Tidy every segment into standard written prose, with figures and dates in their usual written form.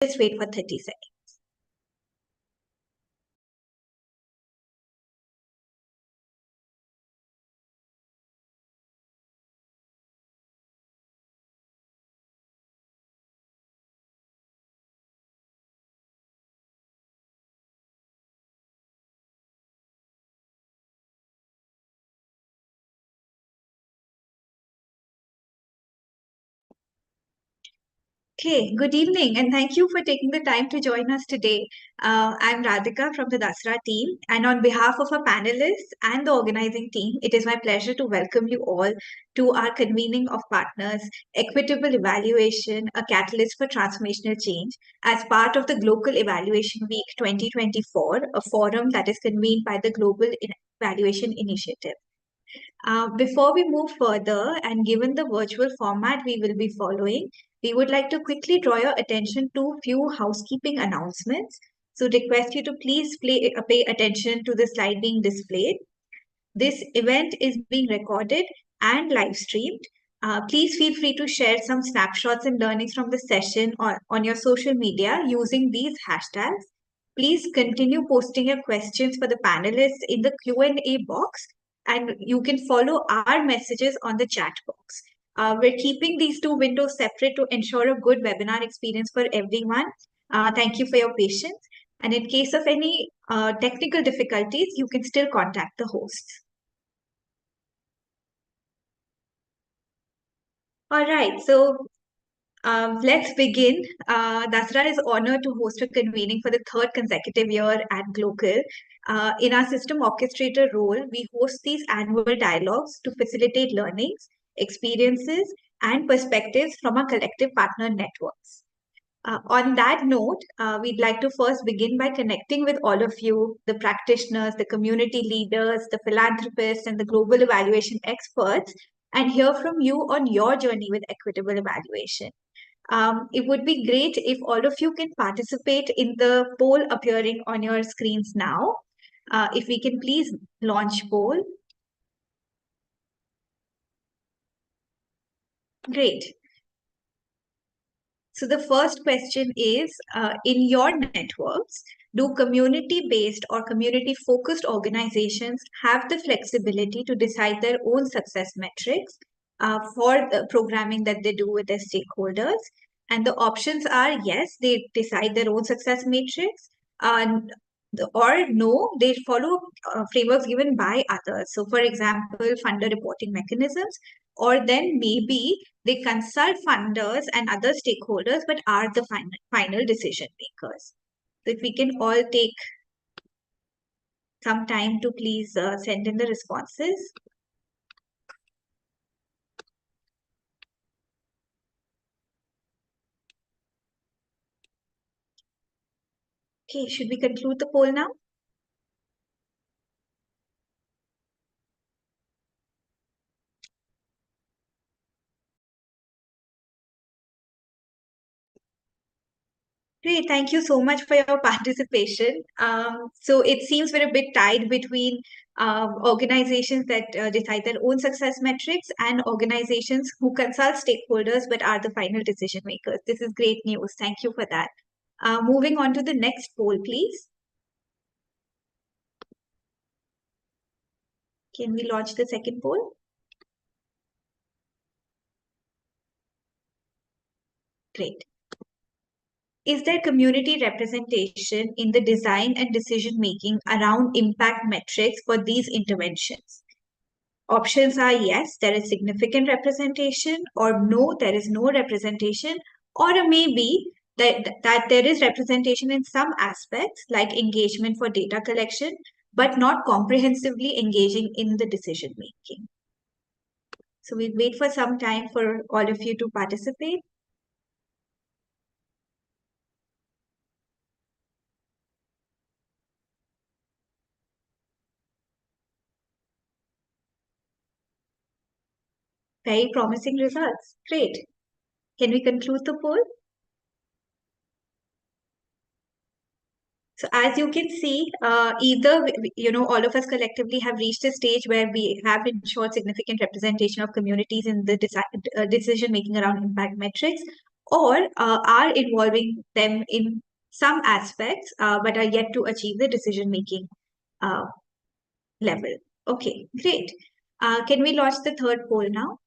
Just wait for 30 seconds. Okay, good evening, and thank you for taking the time to join us today. I'm Radhika from the Dasra team, and on behalf of our panelists and the organizing team, it is my pleasure to welcome you all to our convening of partners, Equitable Evaluation, a catalyst for transformational change, as part of the gLocal Evaluation Week 2024, a forum that is convened by the Global Evaluation Initiative. Before we move further, and given the virtual format we will be following, we would like to quickly draw your attention to a few housekeeping announcements. So request you to please pay attention to the slide being displayed. This event is being recorded and live streamed. Please feel free to share some snapshots and learnings from the session on your social media using these hashtags. Please continue posting your questions for the panelists in the Q&A box, and you can follow our messages on the chat box. We're keeping these two windows separate to ensure a good webinar experience for everyone. Thank you for your patience. And in case of any technical difficulties, you can still contact the hosts. All right, so let's begin. Dasra is honored to host a convening for the third consecutive year at gLocal. In our system orchestrator role, we host these annual dialogues to facilitate learnings, experiences, and perspectives from our collective partner networks. On that note, we'd like to first begin by connecting with all of you, the practitioners, the community leaders, the philanthropists, and the global evaluation experts, and hear from you on your journey with equitable evaluation. It would be great if all of you can participate in the poll appearing on your screens now. If we can please launch poll. Great. So the first question is, in your networks, do community-based or community-focused organizations have the flexibility to decide their own success metrics for the programming that they do with their stakeholders? And the options are yes, they decide their own success matrix, or no, they follow frameworks given by others. So, for example, funder reporting mechanisms, or then maybe they consult funders and other stakeholders, but are the final decision makers. So, if we can all take some time to please send in the responses. Okay, should we conclude the poll now? Great, thank you so much for your participation. So it seems we're a bit tied between organizations that decide their own success metrics and organizations who consult stakeholders but are the final decision makers. This is great news. Thank you for that. Moving on to the next poll, please. Can we launch the second poll? Great. Is there community representation in the design and decision making around impact metrics for these interventions? Options are yes, there is significant representation, or no, there is no representation, or a maybe that there is representation in some aspects like engagement for data collection, but not comprehensively engaging in the decision making. So we'll wait for some time for all of you to participate. Very promising results. Great. Can we conclude the poll? So as you can see, either, all of us collectively have reached a stage where we have ensured significant representation of communities in the decision making around impact metrics, or are involving them in some aspects but are yet to achieve the decision making uh, level. Okay, great. Can we launch the third poll now?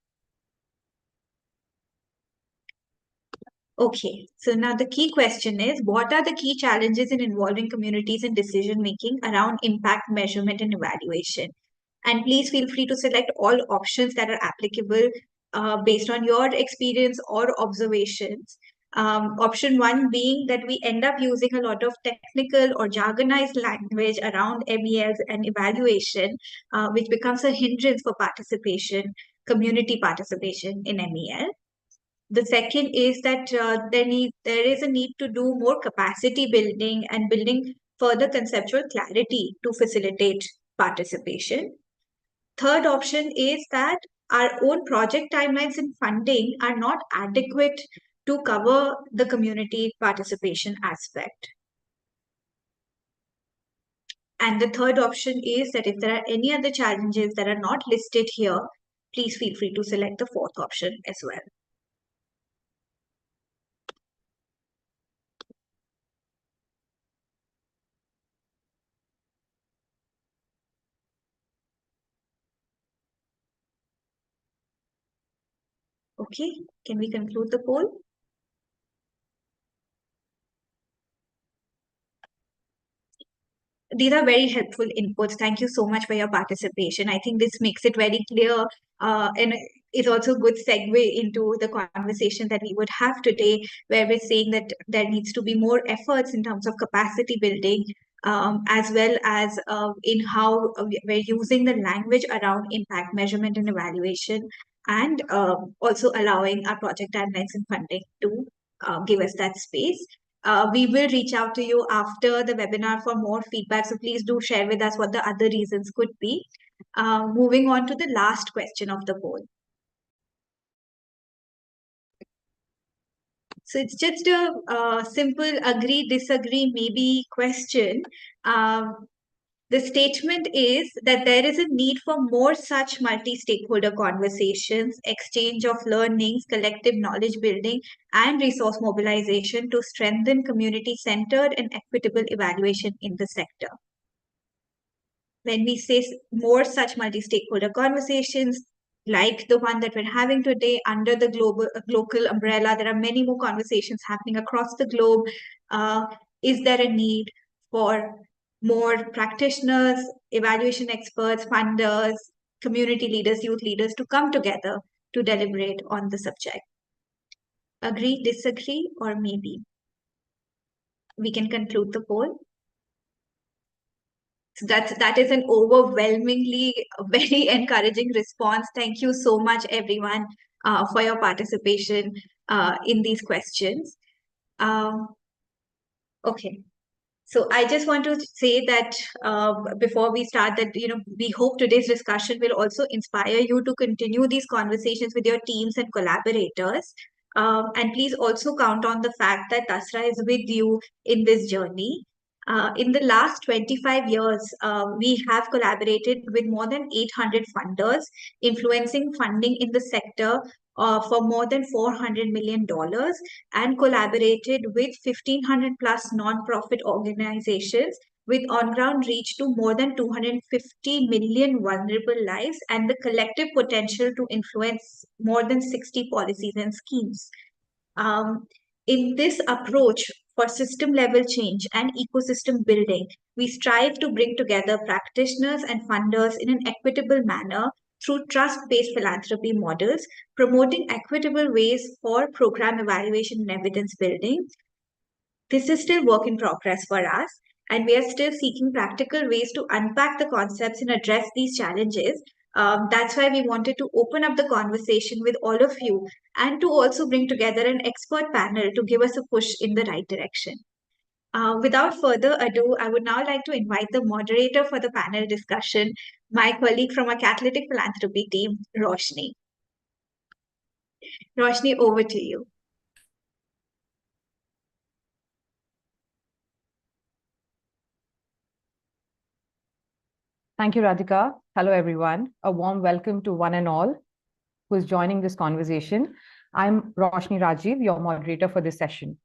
Okay, so now the key question is, what are the key challenges in involving communities in decision making around impact measurement and evaluation? And please feel free to select all options that are applicable based on your experience or observations. Option one being that we end up using a lot of technical or jargonized language around MELs and evaluation, which becomes a hindrance for participation, community participation in MEL. The second is that there is a need to do more capacity building and building further conceptual clarity to facilitate participation. Third option is that our own project timelines and funding are not adequate to cover the community participation aspect. And the third option is that if there are any other challenges that are not listed here, please feel free to select the fourth option as well. Okay, can we conclude the poll? These are very helpful inputs. Thank you so much for your participation. I think this makes it very clear and is also a good segue into the conversation that we would have today, where we're saying that there needs to be more efforts in terms of capacity building, as well as in how we're using the language around impact measurement and evaluation, and also allowing our project timelines and funding to give us that space. We will reach out to you after the webinar for more feedback. So please do share with us what the other reasons could be. Moving on to the last question of the poll. So it's just a simple agree, disagree, maybe question. The statement is that there is a need for more such multi-stakeholder conversations, exchange of learnings, collective knowledge building, and resource mobilization to strengthen community-centered and equitable evaluation in the sector. When we say more such multi-stakeholder conversations, like the one that we're having today under the gLocal umbrella, there are many more conversations happening across the globe. Is there a need for more practitioners, evaluation experts, funders, community leaders, youth leaders to come together to deliberate on the subject? Agree, disagree, or maybe? We can conclude the poll. So that is an overwhelmingly very encouraging response. Thank you so much, everyone, for your participation in these questions. Okay. So I just want to say that before we start that, we hope today's discussion will also inspire you to continue these conversations with your teams and collaborators. And please also count on the fact that Dasra is with you in this journey. In the last 25 years, we have collaborated with more than 800 funders, influencing funding in the sector for more than $400 million, and collaborated with 1,500 plus non-profit organizations with on-ground reach to more than 250 million vulnerable lives and the collective potential to influence more than 60 policies and schemes. In this approach for system level change and ecosystem building, we strive to bring together practitioners and funders in an equitable manner through trust-based philanthropy models, promoting equitable ways for program evaluation and evidence building. This is still work in progress for us, and we are still seeking practical ways to unpack the concepts and address these challenges. That's why we wanted to open up the conversation with all of you and to also bring together an expert panel to give us a push in the right direction. Without further ado, I would now like to invite the moderator for the panel discussion, my colleague from our Catalytic Philanthropy team, Roshni. Roshni, over to you. Thank you, Radhika. Hello, everyone. A warm welcome to one and all who is joining this conversation. I'm Roshni Rajiv, your moderator for this session.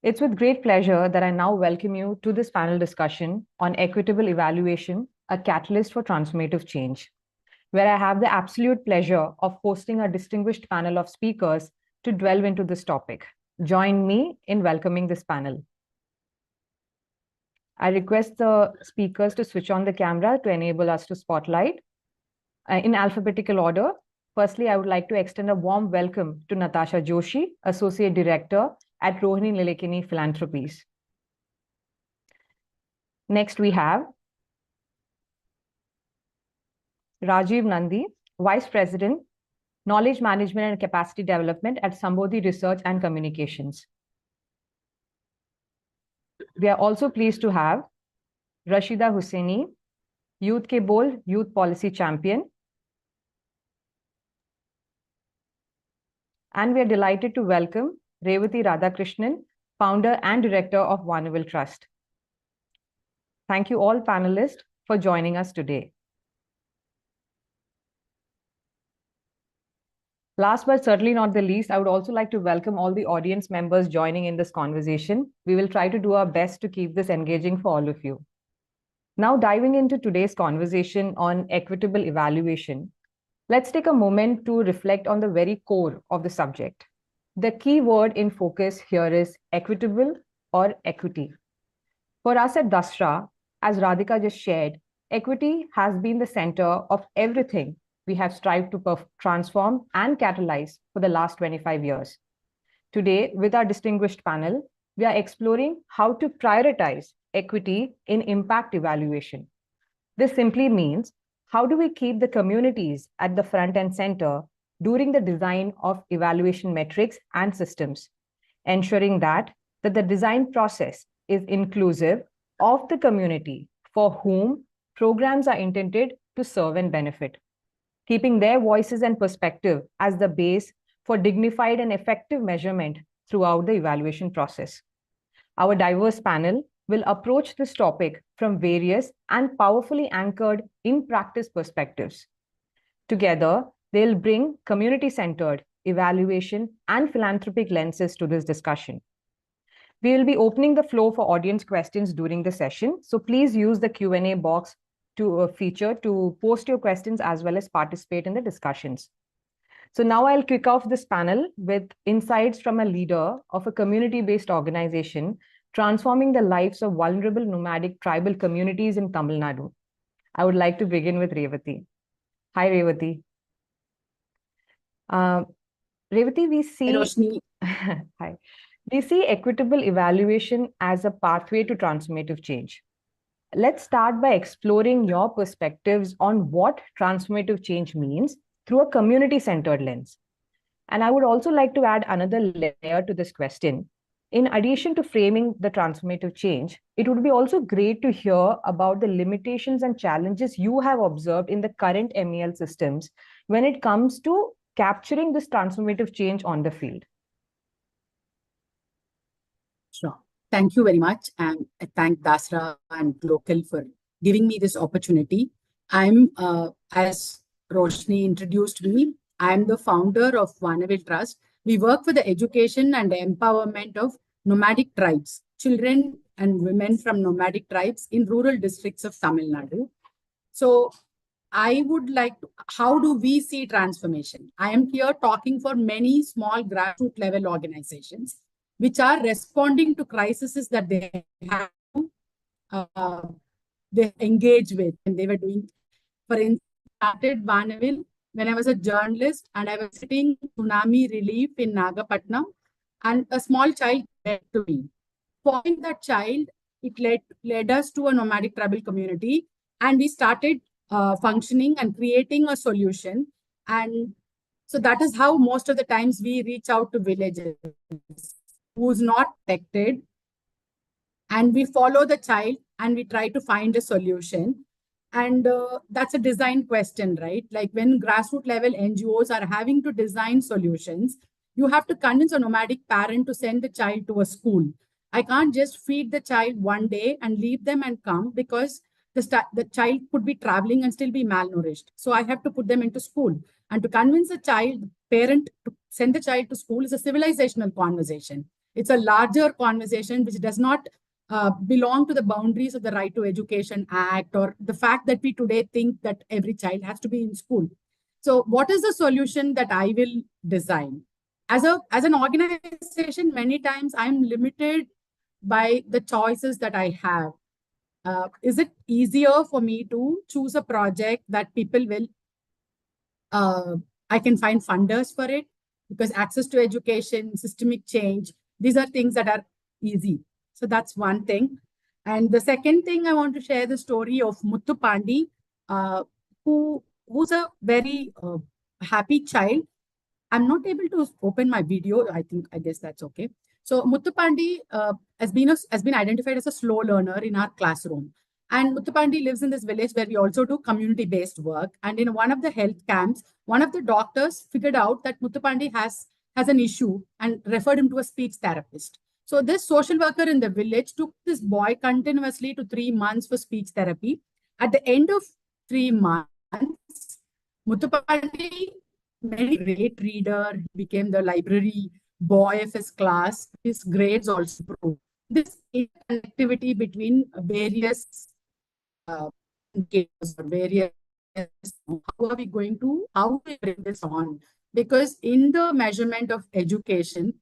It's with great pleasure that I now welcome you to this panel discussion on equitable evaluation, a catalyst for transformative change, where I have the absolute pleasure of hosting a distinguished panel of speakers to delve into this topic. Join me in welcoming this panel. I request the speakers to switch on the camera to enable us to spotlight. In alphabetical order, firstly, I would like to extend a warm welcome to Natasha Joshi, Associate Director at Rohini Nilekini Philanthropies. Next, we have Rajiv Nandi, Vice President, Knowledge Management and Capacity Development at Sambodhi Research and Communications. We are also pleased to have Rashida Hussaini, Youth Ke Bol Youth Policy Champion. And we are delighted to welcome Revati Radhakrishnan, Founder and Director of Warnerville Trust. Thank you all panelists for joining us today. Last but certainly not the least, I would also like to welcome all the audience members joining in this conversation. We will try to do our best to keep this engaging for all of you. Now, diving into today's conversation on equitable evaluation, let's take a moment to reflect on the very core of the subject. The key word in focus here is equitable or equity. For us at Dasra, as Radhika just shared, equity has been the center of everything we have strived to transform and catalyze for the last 25 years. Today, with our distinguished panel, we are exploring how to prioritize equity in impact evaluation. This simply means, how do we keep the communities at the front and center during the design of evaluation metrics and systems, ensuring that the design process is inclusive of the community for whom programs are intended to serve and benefit, keeping their voices and perspective as the base for dignified and effective measurement throughout the evaluation process. Our diverse panel will approach this topic from various and powerfully anchored in practice perspectives. Together, they'll bring community-centered evaluation and philanthropic lenses to this discussion. We will be opening the floor for audience questions during the session, so please use the Q&A box feature to post your questions as well as participate in the discussions. So now I'll kick off this panel with insights from a leader of a community-based organization transforming the lives of vulnerable nomadic tribal communities in Tamil Nadu. I would like to begin with Revati. Hi, Revati. Revati, we see... Hi. We see equitable evaluation as a pathway to transformative change. Let's start by exploring your perspectives on what transformative change means through a community-centered lens. And I would also like to add another layer to this question. In addition to framing the transformative change, it would be also great to hear about the limitations and challenges you have observed in the current MEL systems when it comes to capturing this transformative change on the field. Sure. Thank you very much. And I thank Dasra and gLocal for giving me this opportunity. I'm, as Roshni introduced me, I'm the founder of Warnerville Trust. We work for the education and the empowerment of nomadic tribes, children and women from nomadic tribes in rural districts of Tamil Nadu. So I would like to, how do we see transformation? I am here talking for many small grassroots level organizations which are responding to crises that they have they engage with, and they were doing. For instance, started Warnerville when I was a journalist and I was sitting tsunami relief in Nagapatnam, and a small child led to me. Following that child, it led us to a nomadic tribal community, and we started functioning and creating a solution. And so that is how most of the times we reach out to villages who's not protected, and we follow the child and we try to find a solution. And that's a design question, right? Like when grassroots level NGOs are having to design solutions, you have to convince a nomadic parent to send the child to a school. I can't just feed the child one day and leave them and come, because the child could be traveling and still be malnourished. So I have to put them into school. And to convince a child, parent to send the child to school is a civilizational conversation. It's a larger conversation which does not belong to the boundaries of the Right to Education Act or the fact that we today think that every child has to be in school. So what is the solution that I will design? As an organization, many times I'm limited by the choices that I have. Is it easier for me to choose a project that people will, I can find funders for it? Because access to education, systemic change, these are things that are easy. So that's one thing. And the second thing, I want to share the story of Muthu Pandi, who's a very happy child. I'm not able to open my video. I guess that's okay. So Muthupandi has been identified as a slow learner in our classroom. And Muthupandi lives in this village where we also do community-based work. And in one of the health camps, one of the doctors figured out that Muthupandi has an issue and referred him to a speech therapist. So this social worker in the village took this boy continuously to 3 months for speech therapy. At the end of 3 months, Muthupandi very great reader, he became the library boy of his class. His grades also improved. This connectivity between various or various, how do we bring this on? Because in the measurement of education,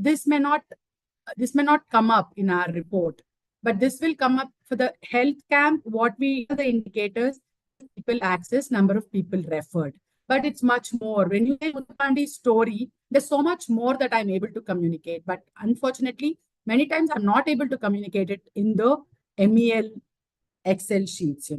this may not come up in our report, but this will come up for the health camp. What we are the indicators, people access, number of people referred. But it's much more. When you say Muthupandi's story, there's so much more that I'm able to communicate. But unfortunately, many times I'm not able to communicate it in the MEL Excel sheets,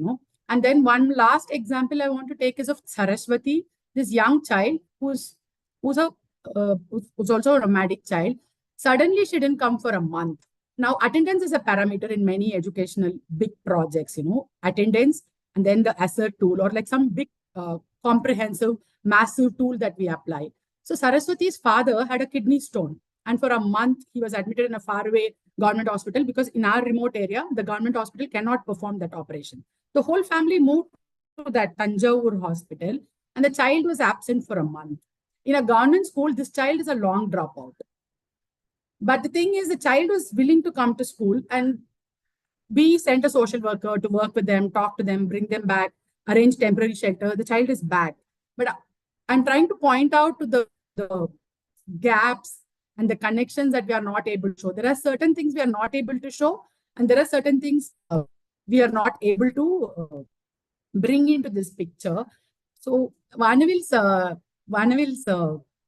And then one last example I want to take is of Saraswati, this young child who's also a nomadic child. Suddenly, she didn't come for a month. Now, attendance is a parameter in many educational big projects, attendance, and then the assert tool or like some big comprehensive, massive tool that we apply. So Saraswati's father had a kidney stone. And for a month, he was admitted in a faraway government hospital because in our remote area, the government hospital cannot perform that operation. The whole family moved to that Tanjavur hospital and the child was absent for a month. In a government school, this child is a long dropout. But the thing is, the child was willing to come to school and we sent a social worker to work with them, talk to them, bring them back, arrange temporary shelter. The child is back. But I'm trying to point out to the gaps and the connections that we are not able to show. There are certain things we are not able to show, and there are certain things we are not able to bring into this picture. So Vanavil's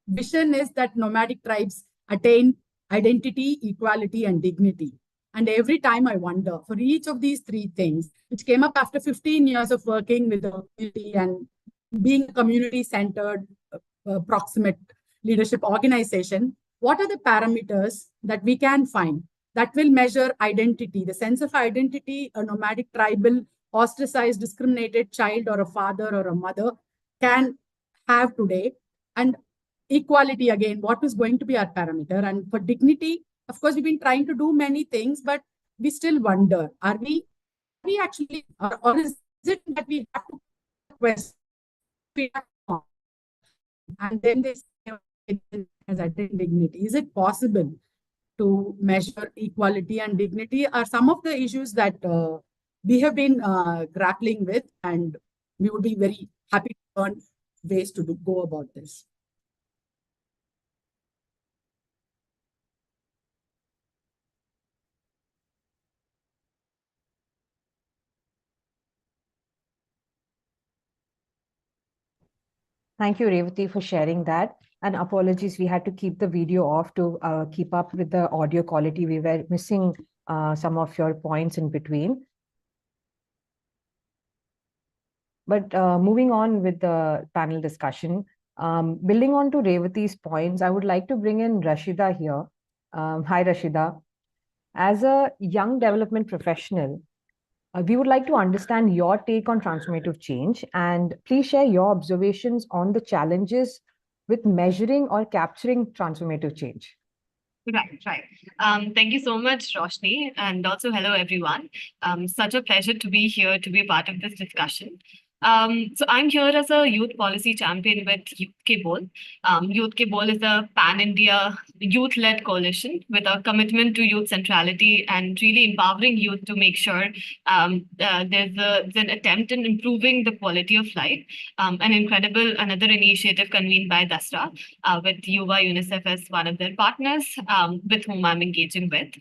vision is that nomadic tribes attain identity, equality, and dignity. And every time I wonder, for each of these three things, which came up after 15 years of working with the community and being a community-centered, proximate leadership organization, what are the parameters that we can find that will measure identity, the sense of identity a nomadic, tribal, ostracized, discriminated child or a father or a mother can have today? And equality, again, what is going to be our parameter? And for dignity, of course, we've been trying to do many things, but we still wonder, are we actually, or is it that we have to question? And then they say, as dignity. Is it possible to measure equality and dignity? Are some of the issues that we have been grappling with, and we would be very happy to learn ways to go about this. Thank you, Revati, for sharing that. And apologies, we had to keep the video off to keep up with the audio quality. We were missing some of your points in between. But moving on with the panel discussion, building on to Revati's points, I would like to bring in Rashida here. Hi, Rashida. As a young development professional, we would like to understand your take on transformative change, and please share your observations on the challenges with measuring or capturing transformative change. Right. Thank you so much, Roshni, and also hello, everyone. Such a pleasure to be here to be part of this discussion. So I'm here as a youth policy champion with Youth Ke Bol. Youth Ke Bol is a pan-India youth-led coalition with a commitment to youth centrality and really empowering youth to make sure there's an attempt in improving the quality of life. Another initiative convened by Dasra with Yuva UNICEF as one of their partners with whom I'm engaging with.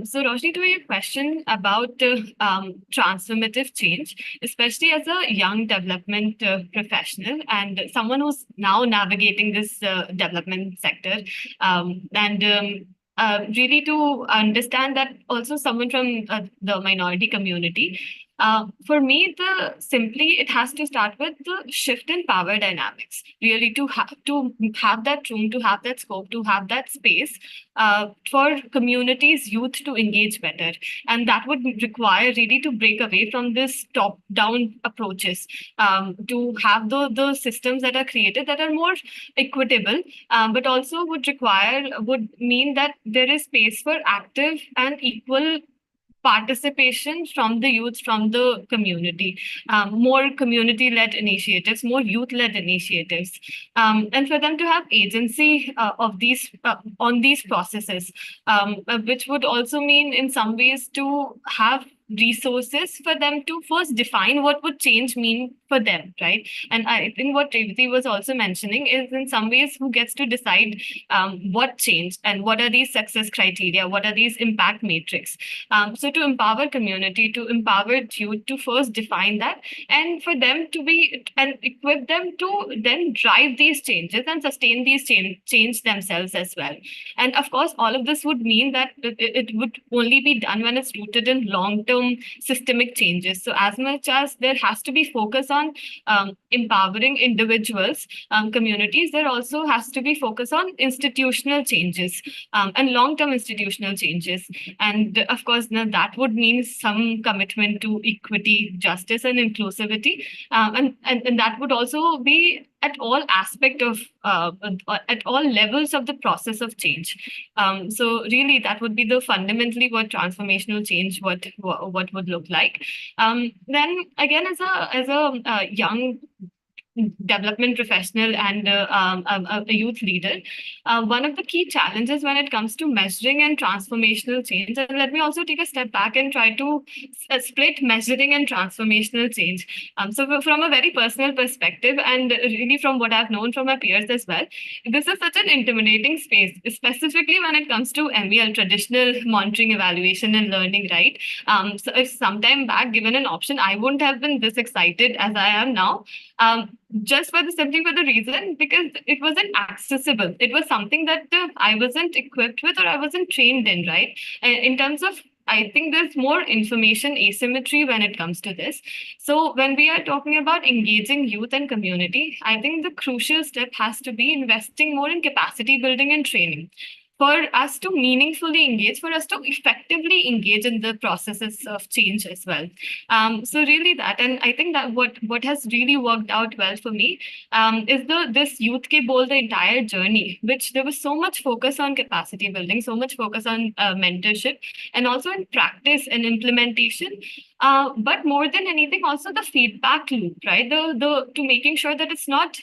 So Roshni, to your question about transformative change, especially as a young development professional and someone who's now navigating this development sector, really to understand that also someone from the minority community. For me, it has to start with the shift in power dynamics. Really, to have that room, to have that scope, to have that space for communities, youth to engage better. And that would require really to break away from this top-down approaches, to have the systems that are created that are more equitable, but also would mean that there is space for active and equal participation from the youth, from the community, more community-led initiatives, more youth-led initiatives, and for them to have agency of these on these processes, which would also mean in some ways to have resources for them to first define what would change mean for them, right? And I think what Revati was also mentioning is in some ways who gets to decide what changed and what are these success criteria, what are these impact matrix. So to empower community, to empower youth to first define that, and for them to be and equip them to then drive these changes and sustain these change themselves as well. And of course, all of this would mean that it would only be done when it's rooted in long-term systemic changes. So as much as there has to be focus on empowering individuals, communities, there also has to be focus on institutional changes and long-term institutional changes. And of course, now that would mean some commitment to equity, justice, and inclusivity. And that would also be at all aspect of at all levels of the process of change. So really, that would be the fundamentally what transformational change what would look like. Then again, as a young development professional and a youth leader, one of the key challenges when it comes to measuring and transformational change, and let me also take a step back and try to split measuring and transformational change. So from a very personal perspective, and really from what I've known from my peers as well, this is such an intimidating space, specifically when it comes to MEL, traditional monitoring, evaluation, and learning, right? So if sometime back given an option, I wouldn't have been this excited as I am now. Just simply for the reason because it wasn't accessible. It was something that I wasn't equipped with or I wasn't trained in, right? In terms of, I think there's more information asymmetry when it comes to this. So when we are talking about engaging youth and community, I think the crucial step has to be investing more in capacity building and training for us to meaningfully engage, for us to effectively engage in the processes of change as well. So really that, and I think that what has really worked out well for me is this Youth Ke Bol, the entire journey, which there was so much focus on capacity building, so much focus on mentorship, and also in practice and implementation. But more than anything, also the feedback loop, right? The to making sure that it's not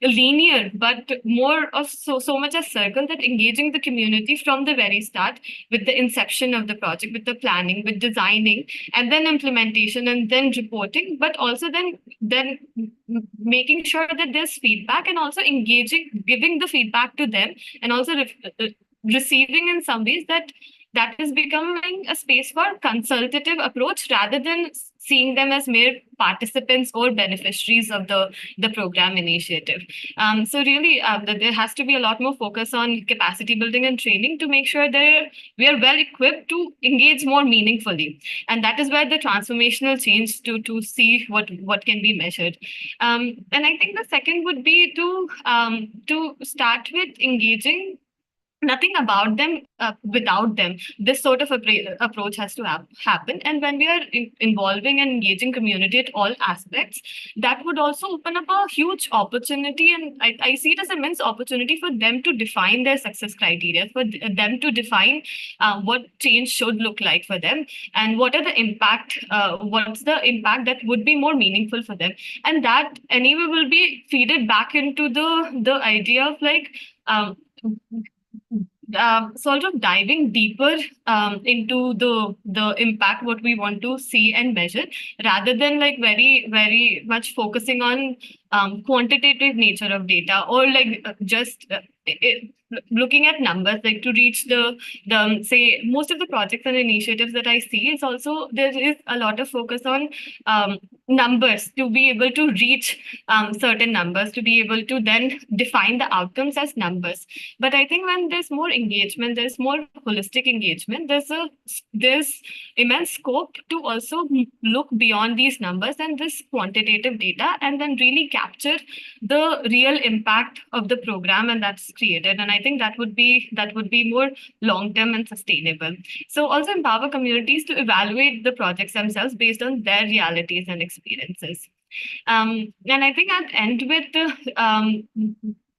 linear, but more of so much a circle that engaging the community from the very start with the inception of the project, with the planning, with designing, and then implementation, and then reporting, but also then making sure that there's feedback and also engaging, giving the feedback to them, and also receiving in some ways that is becoming a space for consultative approach rather than seeing them as mere participants or beneficiaries of the program initiative. So really, there has to be a lot more focus on capacity building and training to make sure that we are well equipped to engage more meaningfully. And that is where the transformational change to see what can be measured. And I think the second would be to start with engaging nothing about them without them. This sort of approach has to happen. And when we are involving and engaging community at all aspects, that would also open up a huge opportunity. And I see it as immense opportunity for them to define their success criteria, for them to define what change should look like for them, and what are the impact, what's the impact that would be more meaningful for them. And that anyway will be feeded back into the idea of like, sort of diving deeper into the impact what we want to see and measure, rather than like very much focusing on quantitative nature of data, or like just looking at numbers, like to reach the say most of the projects and initiatives that I see is also there is a lot of focus on numbers, to be able to reach certain numbers, to be able to then define the outcomes as numbers. But I think when there's more engagement, there's more holistic engagement, there's immense scope to also look beyond these numbers and this quantitative data, and then really capture the real impact of the program and that's created. And I think that would be more long term and sustainable. So also empower communities to evaluate the projects themselves based on their realities and experiences. And I think I'd end with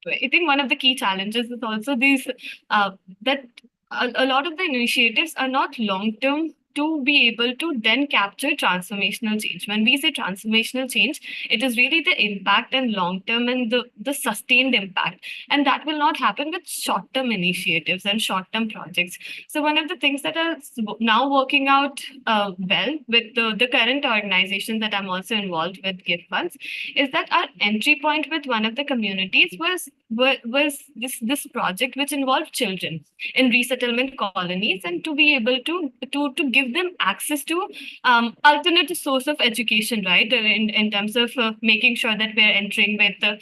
I think one of the key challenges is also these that a lot of the initiatives are not long term to be able to then capture transformational change. When we say transformational change, it is really the impact and long term and the sustained impact. And that will not happen with short term initiatives and short term projects. So one of the things that are now working out well with the current organization that I'm also involved with, Gift Funds, is that our entry point with one of the communities was this project which involved children in resettlement colonies, and to be able to give them access to alternative source of education, right? In terms of making sure that we're entering with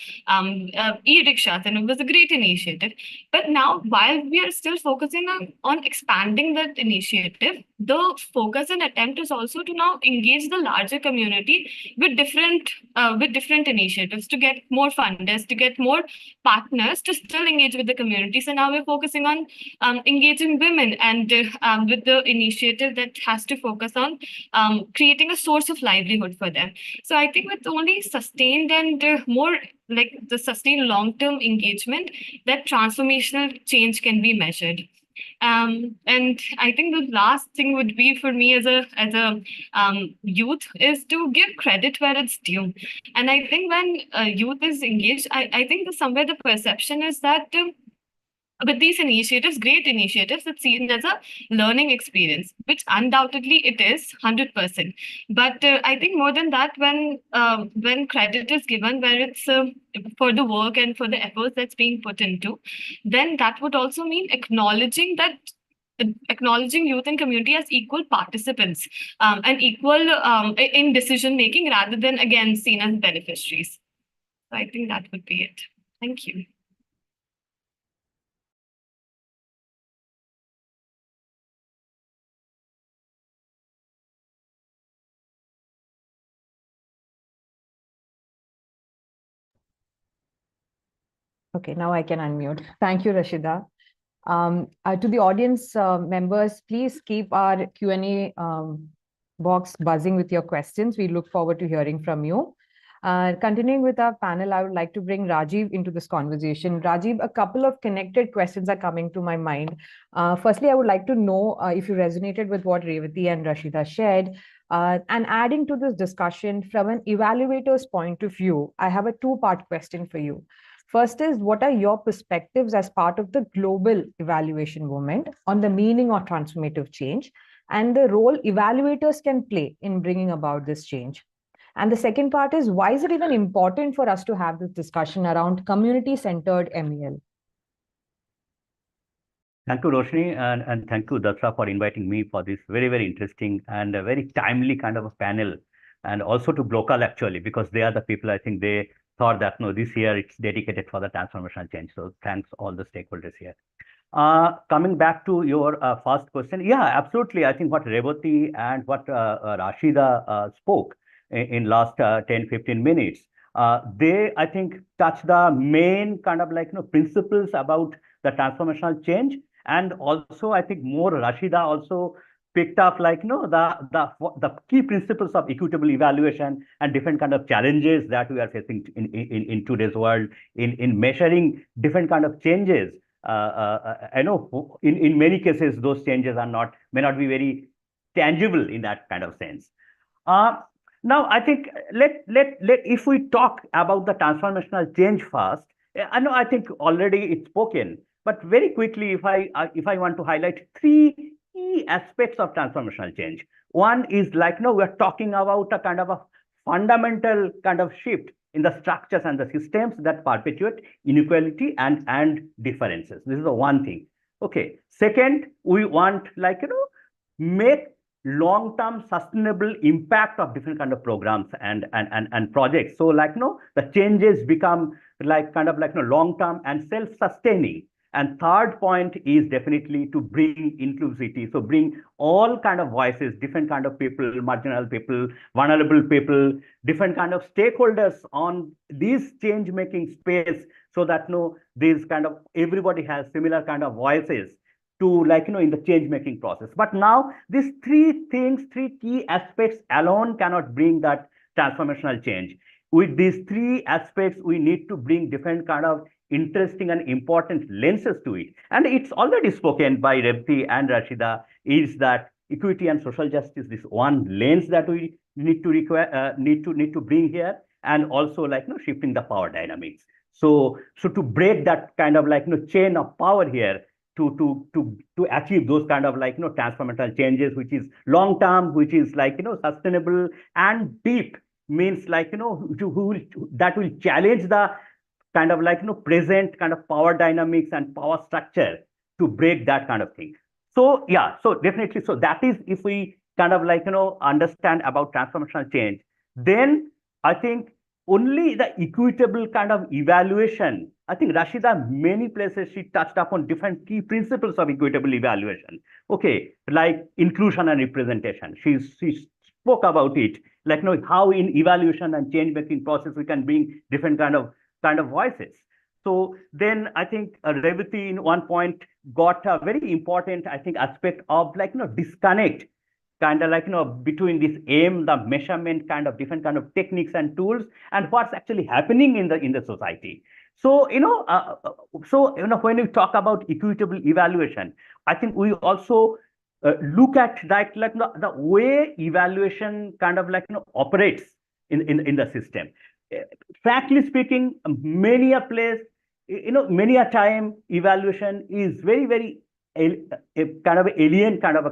e-rickshaws, and it was a great initiative. But now, while we are still focusing on expanding that initiative, the focus and attempt is also to now engage the larger community with different initiatives, to get more funders, to get more partners to still engage with the community. So now we're focusing on engaging women, and with the initiative that has to focus on creating a source of livelihood for them. So I think with only sustained and more like the sustained long-term engagement, that transformational change can be measured. And I think the last thing would be for me as a youth is to give credit where it's due. And I think when youth is engaged, I think that somewhere the perception is that with these initiatives, great initiatives, it's seen as a learning experience, which undoubtedly it is 100%. But I think more than that, when credit is given, where it's for the work and for the efforts that's being put into, then that would also mean acknowledging youth and community as equal participants and equal in decision making, rather than again seen as beneficiaries. So I think that would be it. Thank you. Okay, now I can unmute. Thank you, Rashida. To the audience members, please keep our Q&A box buzzing with your questions. We look forward to hearing from you. Continuing with our panel, I would like to bring Rajiv into this conversation. Rajiv, a couple of connected questions are coming to my mind. Firstly, I would like to know if you resonated with what Revati and Rashida shared. And adding to this discussion from an evaluator's point of view, I have a two-part question for you. First is, what are your perspectives as part of the global evaluation movement on the meaning of transformative change and the role evaluators can play in bringing about this change? And the second part is, why is it even important for us to have this discussion around community-centered MEL? Thank you, Roshni, and thank you, Dasra, for inviting me for this very, very interesting and a very timely kind of a panel, and also to gLocal, actually, because they are the people, I think they thought that, no, this year it's dedicated for the transformational change. So thanks all the stakeholders here. Coming back to your first question, yeah, absolutely. I think what Revati and what Rashida spoke in last 10-15 minutes, they, I think, touch the main kind of like, principles about the transformational change. And also, I think more Rashida also picked up like the key principles of equitable evaluation and different kind of challenges that we are facing in today's world in measuring different kind of changes. I know in many cases those changes are not may not be very tangible in that kind of sense. Uh, Now, I think let if we talk about the transformational change first, I know I think already it's spoken, but very quickly, if I want to highlight three key aspects of transformational change. One is like no, we're talking about a kind of a fundamental kind of shift in the structures and the systems that perpetuate inequality and differences. This is the one thing. Okay. Second, we want like make long-term sustainable impact of different kind of programs and projects. So like the changes become like kind of like long-term and self-sustaining. And third point is definitely to bring inclusivity. So bring all kind of voices, different kind of people, marginal people, vulnerable people, different kind of stakeholders on this change-making space, so that these kind of everybody has similar kind of voices to like in the change making process. But now these three things, three key aspects alone cannot bring that transformational change. With these three aspects, we need to bring different kind of interesting and important lenses to it. And it's already spoken by Revti and Rashida, is that equity and social justice, this one lens that we need to require, need to bring here, and also like shifting the power dynamics. So to break that kind of like chain of power here, to achieve those kind of like transformational changes, which is long term, which is like sustainable and deep, means like that will challenge the kind of like present kind of power dynamics and power structure, to break that kind of thing. So yeah, so definitely, so that is if we kind of like understand about transformational change, then I think only the equitable kind of evaluation. I think Rashida, many places she touched upon different key principles of equitable evaluation. Okay, like inclusion and representation. She spoke about it, like how in evaluation and change making process we can bring different kind of voices. So then I think Revati in one point got a very important, I think, aspect of like disconnect kind of like between this aim, the measurement kind of different kind of techniques and tools, and what's actually happening in the society. So when we talk about equitable evaluation, I think we also look at that like the way evaluation kind of like operates in the system. Frankly speaking, many a place, many a time evaluation is very a kind of alien kind of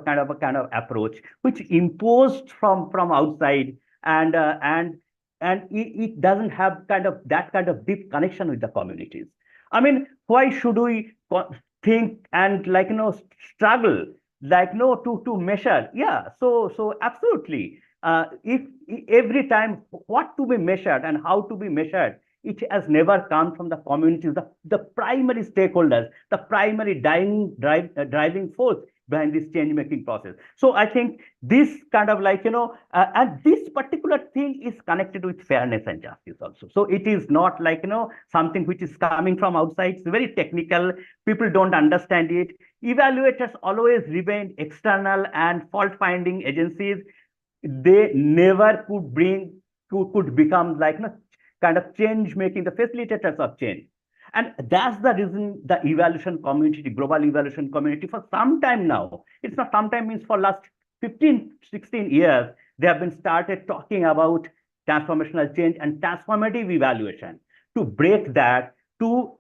approach, which imposed from outside, and it doesn't have kind of that kind of deep connection with the communities. I mean, why should we think and like struggle like to measure? Yeah, so absolutely. If every time what to be measured and how to be measured, it has never come from the communities, the primary stakeholders, the primary driving force behind this change making process. So I think this kind of like and this particular thing is connected with fairness and justice also. So it is not like something which is coming from outside. It's very technical. People don't understand it. Evaluators always remain external and fault finding agencies. They never could become like kind of change making, the facilitators of change. And that's the reason the evaluation community, the global evaluation community, for some time now, it's not sometime, means for last 15, 16 years, they have been started talking about transformational change and transformative evaluation, to break that, to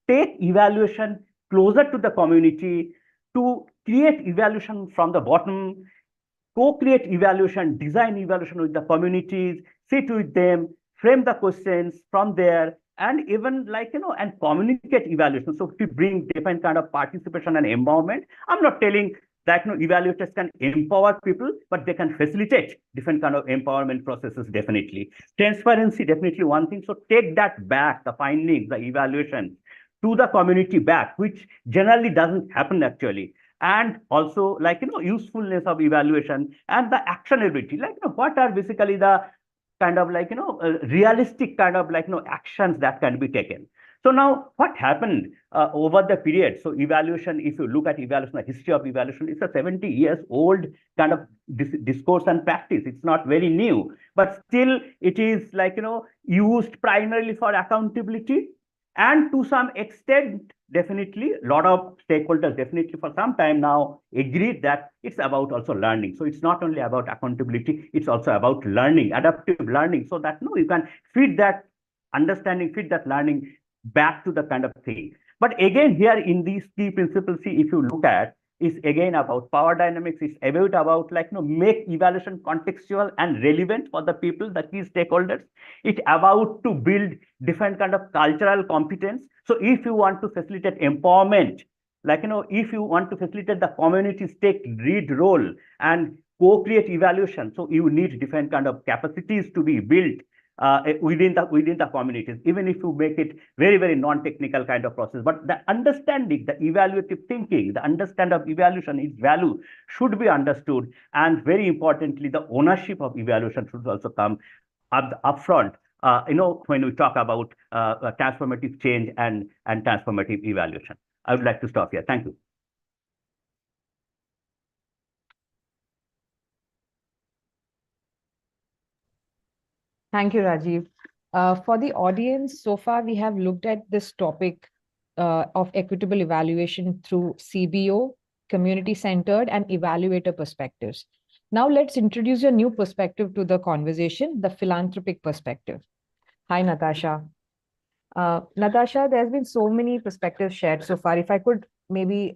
take evaluation closer to the community, to create evaluation from the bottom, co-create evaluation, design evaluation with the communities, sit with them, frame the questions from there, and even like and communicate evaluation. So to bring different kind of participation and empowerment. I'm not telling that evaluators can empower people, but they can facilitate different kind of empowerment processes. Definitely transparency, definitely one thing. So take that back, the findings, the evaluation, to the community back, which generally doesn't happen actually. And also like usefulness of evaluation and the actionability, like what are basically the kind of like realistic kind of like actions that can be taken. So now what happened over the period? So evaluation, if you look at evaluation, the history of evaluation, it's a 70 years old kind of discourse and practice. It's not very new, but still it is like, used primarily for accountability. And to some extent, definitely, a lot of stakeholders definitely for some time now agreed that it's about also learning. So it's not only about accountability, it's also about learning, adaptive learning, so that you can feed that understanding, feed that learning back to the kind of thing. But again, here in these key principles, see, if you look at, is again about power dynamics. It's about like, make evaluation contextual and relevant for the people, the key stakeholders. It's about to build different kind of cultural competence. So if you want to facilitate empowerment, like, if you want to facilitate the community's take lead role and co-create evaluation, so you need different kind of capacities to be built within the communities, even if you make it very, very non-technical kind of process. But the understanding, the evaluative thinking, the understanding of evaluation, its value should be understood. And very importantly, the ownership of evaluation should also come upfront, when we talk about transformative change and transformative evaluation. I would like to stop here. Thank you. Thank you, Rajiv. For the audience, so far we have looked at this topic of equitable evaluation through CBO, community-centered, and evaluator perspectives. Now let's introduce a new perspective to the conversation, the philanthropic perspective. Hi, Natasha. Natasha, there's been so many perspectives shared so far. If I could maybe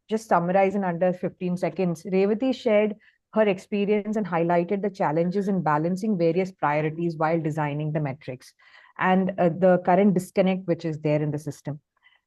just summarize in under 15 seconds, Revati shared her experience and highlighted the challenges in balancing various priorities while designing the metrics and the current disconnect which is there in the system.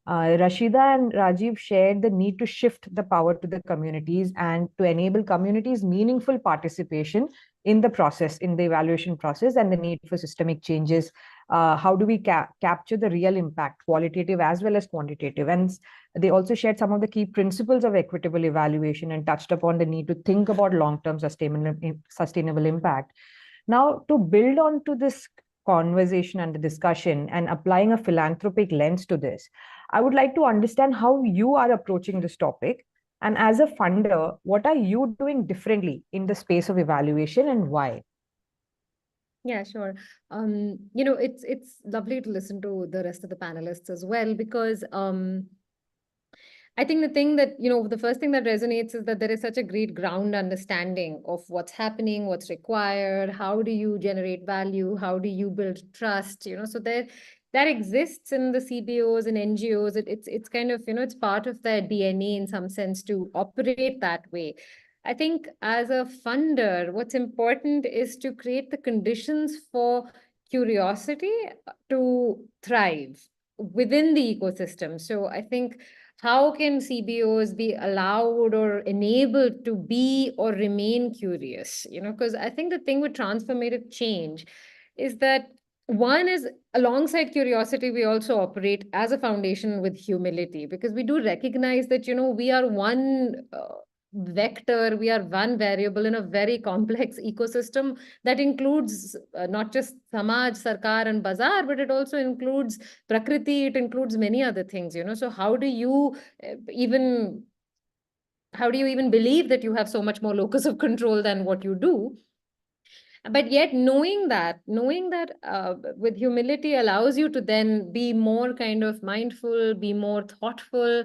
Rashida and Rajiv shared the need to shift the power to the communities and to enable communities meaningful participation in the process, in the evaluation process, and the need for systemic changes. How do we capture the real impact, qualitative as well as quantitative? And they also shared some of the key principles of equitable evaluation and touched upon the need to think about long-term sustainable impact. Now, to build on to this conversation and the discussion and applying a philanthropic lens to this, I would like to understand how you are approaching this topic. And as a funder, what are you doing differently in the space of evaluation and why? Yeah, sure. It's lovely to listen to the rest of the panelists as well, because I think the thing that, the first thing that resonates is that there is such a great ground understanding of what's happening, what's required, how do you generate value, how do you build trust, so that exists in the CBOs and NGOs. It's kind of, it's part of their DNA in some sense to operate that way. I think as a funder, what's important is to create the conditions for curiosity to thrive within the ecosystem. So I think, how can CBOs be allowed or enabled to be or remain curious? Because I think the thing with transformative change is that one is, alongside curiosity, we also operate as a foundation with humility, because we do recognize that, we are one vector, we are one variable in a very complex ecosystem that includes not just Samaj, Sarkar, and Bazaar, but it also includes Prakriti, it includes many other things, So how do you even believe that you have so much more locus of control than what you do? But yet knowing that with humility allows you to then be more kind of mindful, be more thoughtful,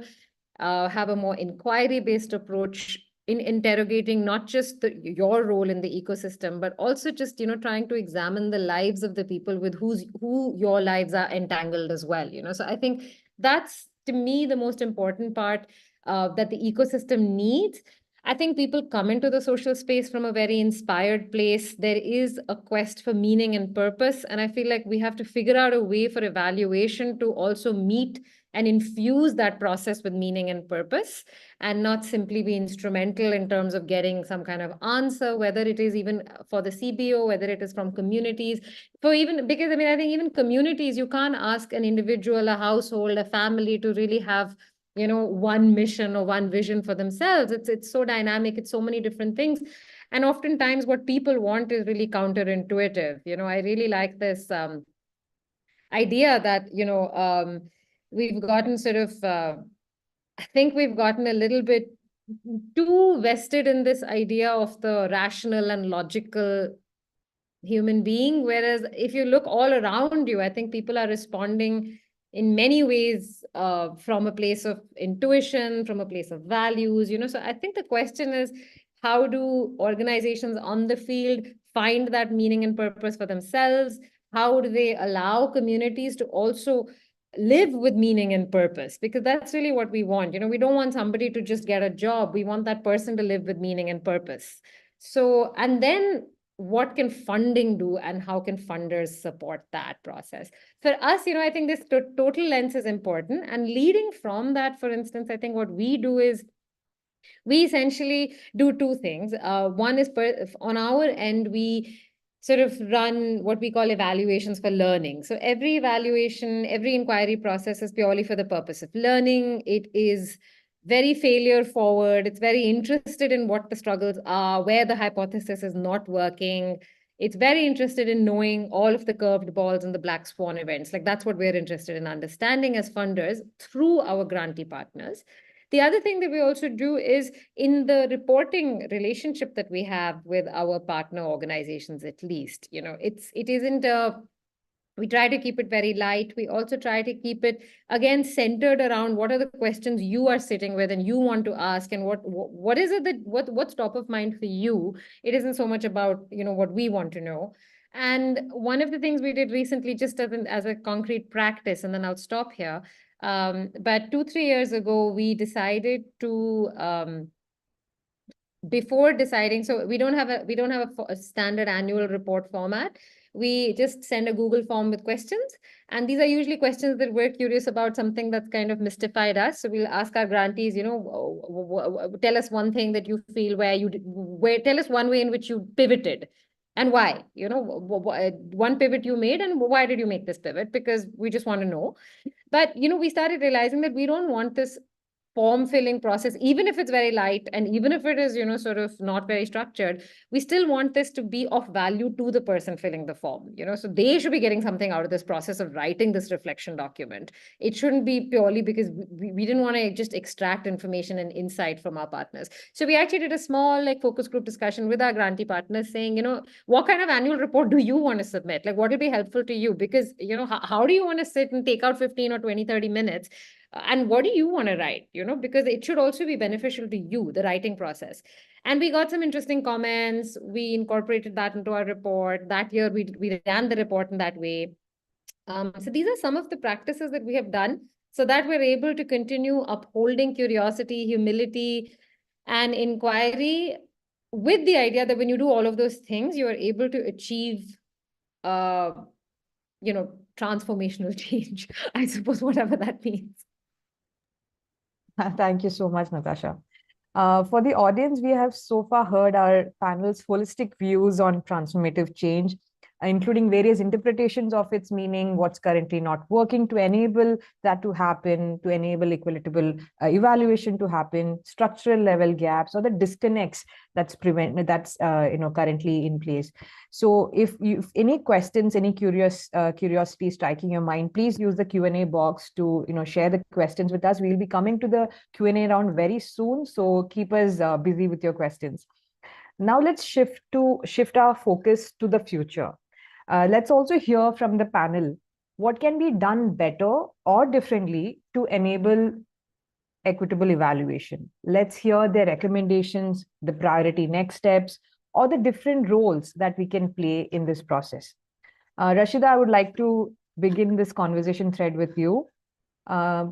have a more inquiry-based approach in interrogating not just your role in the ecosystem, but also just, trying to examine the lives of the people with who your lives are entangled as well, So I think that's, to me, the most important part that the ecosystem needs. I think people come into the social space from a very inspired place. There is a quest for meaning and purpose. And I feel like we have to figure out a way for evaluation to also meet and infuse that process with meaning and purpose, and not simply be instrumental in terms of getting some kind of answer, whether it is even for the CBO, whether it is from communities. Because I think even communities, you can't ask an individual, a household, a family to really have one mission or one vision for themselves. It's so dynamic, it's so many different things. And oftentimes what people want is really counterintuitive. I really like this idea that, we've gotten sort of, I think we've gotten a little bit too vested in this idea of the rational and logical human being. Whereas if you look all around you, I think people are responding in many ways from a place of intuition, from a place of values, So I think the question is, how do organizations on the field find that meaning and purpose for themselves? How do they allow communities to also live with meaning and purpose? Because that's really what we want. We don't want somebody to just get a job. We want that person to live with meaning and purpose. So, and then what can funding do and how can funders support that process? For us, I think this total lens is important. And leading from that, for instance, I think what we do is we essentially do two things. One is on our end, we sort of run what we call evaluations for learning. So every evaluation, every inquiry process is purely for the purpose of learning. It is very failure forward. It's very interested in what the struggles are, where the hypothesis is not working. It's very interested in knowing all of the curved balls and the black swan events. Like that's what we're interested in understanding as funders through our grantee partners. The other thing that we also do is in the reporting relationship that we have with our partner organizations, at least, it isn't we try to keep it very light. We also try to keep it, again, centered around what are the questions you are sitting with and you want to ask, and what is it that what's top of mind for you. It isn't so much about what we want to know. And one of the things we did recently, just as a concrete practice, and then I'll stop here. But 2-3 years ago, we decided to before deciding, so we don't have a standard annual report format. We just send a Google form with questions. And these are usually questions that we're curious about, something that's kind of mystified us. So we'll ask our grantees, tell us one thing that you feel tell us one way in which you pivoted and why, one pivot you made and why did you make this pivot? Because we just want to know. But, we started realizing that we don't want this form filling process, even if it's very light and even if it is, sort of not very structured, we still want this to be of value to the person filling the form, so they should be getting something out of this process of writing this reflection document. It shouldn't be purely because we didn't want to just extract information and insight from our partners. So we actually did a small focus group discussion with our grantee partners saying, what kind of annual report do you want to submit? Like, what will be helpful to you? Because, how do you want to sit and take out 15 or 20, 30 minutes? And what do you want to write, because it should also be beneficial to you, the writing process. And we got some interesting comments. We incorporated that into our report. That year, we ran the report in that way. So these are some of the practices that we have done so that we're able to continue upholding curiosity, humility, and inquiry, with the idea that when you do all of those things, you are able to achieve transformational change, I suppose, whatever that means. Thank you so much, Natasha. For the audience, we have so far heard our panel's holistic views on transformative change, including various interpretations of its meaning, what's currently not working to enable that to happen, to enable equitable evaluation to happen, structural level gaps, or the disconnects that's currently in place. So if any questions, any curiosity striking your mind, please use the Q&A box to share the questions with us. We'll be coming to the Q&A round very soon, so keep us busy with your questions. Now let's shift our focus to the future. Let's also hear from the panel what can be done better or differently to enable equitable evaluation. Let's hear their recommendations, the priority next steps, or the different roles that we can play in this process. Rashida, I would like to begin this conversation thread with you.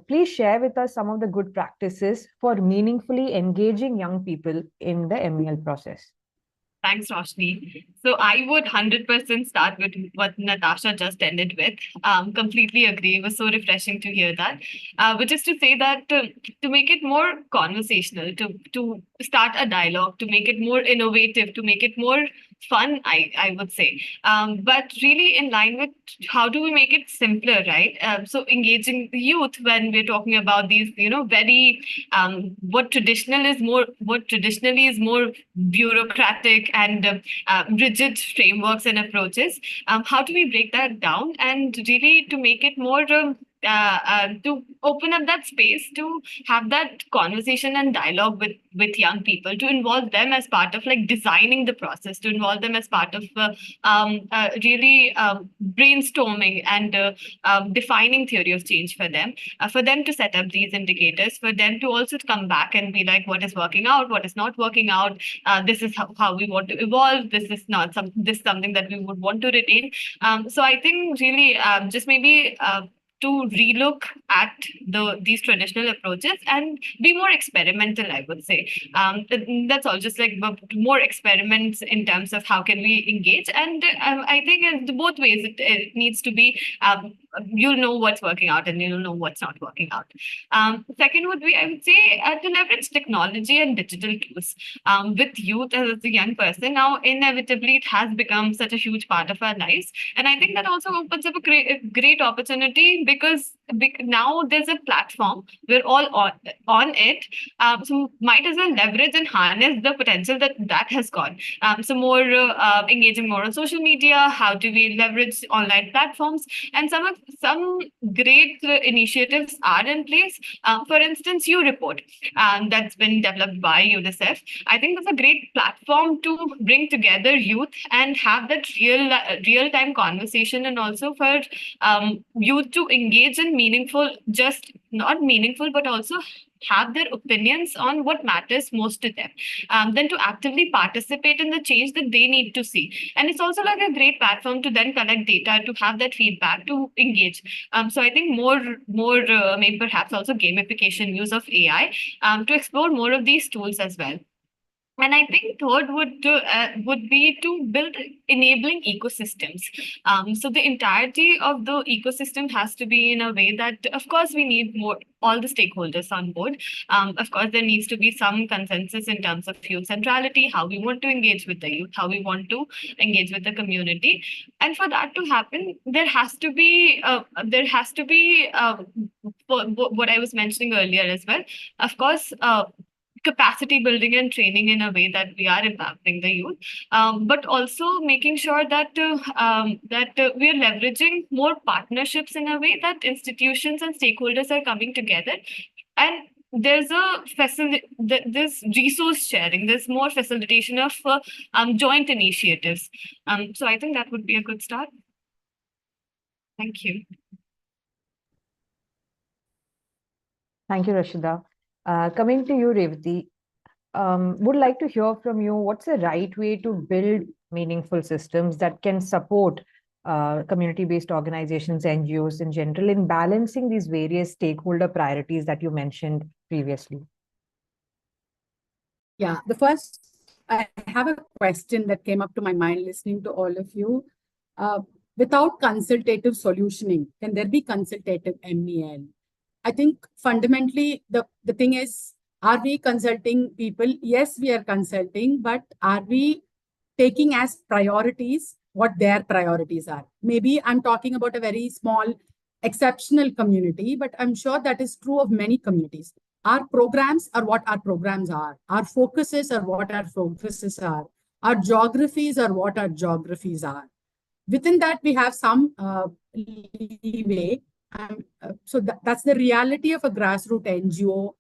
Please share with us some of the good practices for meaningfully engaging young people in the MEL process. Thanks, Roshni. So I would 100% start with what Natasha just ended with. Completely agree. It was so refreshing to hear that. Which is to say that to make it more conversational, to start a dialogue, to make it more innovative, to make it more fun, I would say. But really in line with how do we make it simpler, right? So engaging the youth when we're talking about these, very what traditionally is more bureaucratic and rigid frameworks and approaches. How do we break that down and really to make it more to open up that space to have that conversation and dialogue with young people, to involve them as part of like designing the process, to involve them as part of really brainstorming and defining theory of change for them to set up these indicators, for them to also come back and be like, what is working out, what is not working out, this is how we want to evolve, this is not this is something that we would want to retain. So I think really just maybe to relook at these traditional approaches and be more experimental, I would say. That's all, just like more experiments in terms of how can we engage. And I think in both ways, it needs to be, you'll know what's working out and you'll know what's not working out. Second would be, I would say, to leverage technology and digital tools with youth as a young person. Now, inevitably, it has become such a huge part of our lives. And I think that also opens up a great opportunity because now there's a platform. We're all on it. So might as well leverage and harness the potential that has got. So more engaging more on social media. How do we leverage online platforms? And some great initiatives are in place. For instance, You Report, that's been developed by UNICEF. I think that's a great platform to bring together youth and have that real time conversation, and also for youth to engage in meaningful, just not meaningful, but also have their opinions on what matters most to them, then to actively participate in the change that they need to see. And it's also like a great platform to then collect data, to have that feedback, to engage. So I think more maybe perhaps also gamification, use of AI, to explore more of these tools as well. And I think third would be to build enabling ecosystems. So the entirety of the ecosystem has to be in a way that, of course, we need all the stakeholders on board. Of course, there needs to be some consensus in terms of youth centrality, how we want to engage with the youth, how we want to engage with the community. And for that to happen, there has to be what I was mentioning earlier as well. Of course, capacity building and training in a way that we are impacting the youth, but also making sure that we are leveraging more partnerships in a way that institutions and stakeholders are coming together, and there's this resource sharing, there's more facilitation of joint initiatives. So I think that would be a good start. Thank you. Thank you, Rashida. Coming to you, Revati, would like to hear from you, what's the right way to build meaningful systems that can support community-based organizations, NGOs in general, in balancing these various stakeholder priorities that you mentioned previously? Yeah, I have a question that came up to my mind listening to all of you. Without consultative solutioning, can there be consultative MEL? I think fundamentally the thing is, are we consulting people? Yes, we are consulting, but are we taking as priorities what their priorities are? Maybe I'm talking about a very small, exceptional community, but I'm sure that is true of many communities. Our programs are what our programs are. Our focuses are what our focuses are. Our geographies are what our geographies are. Within that, we have some leeway. So that's the reality of a grassroots NGO.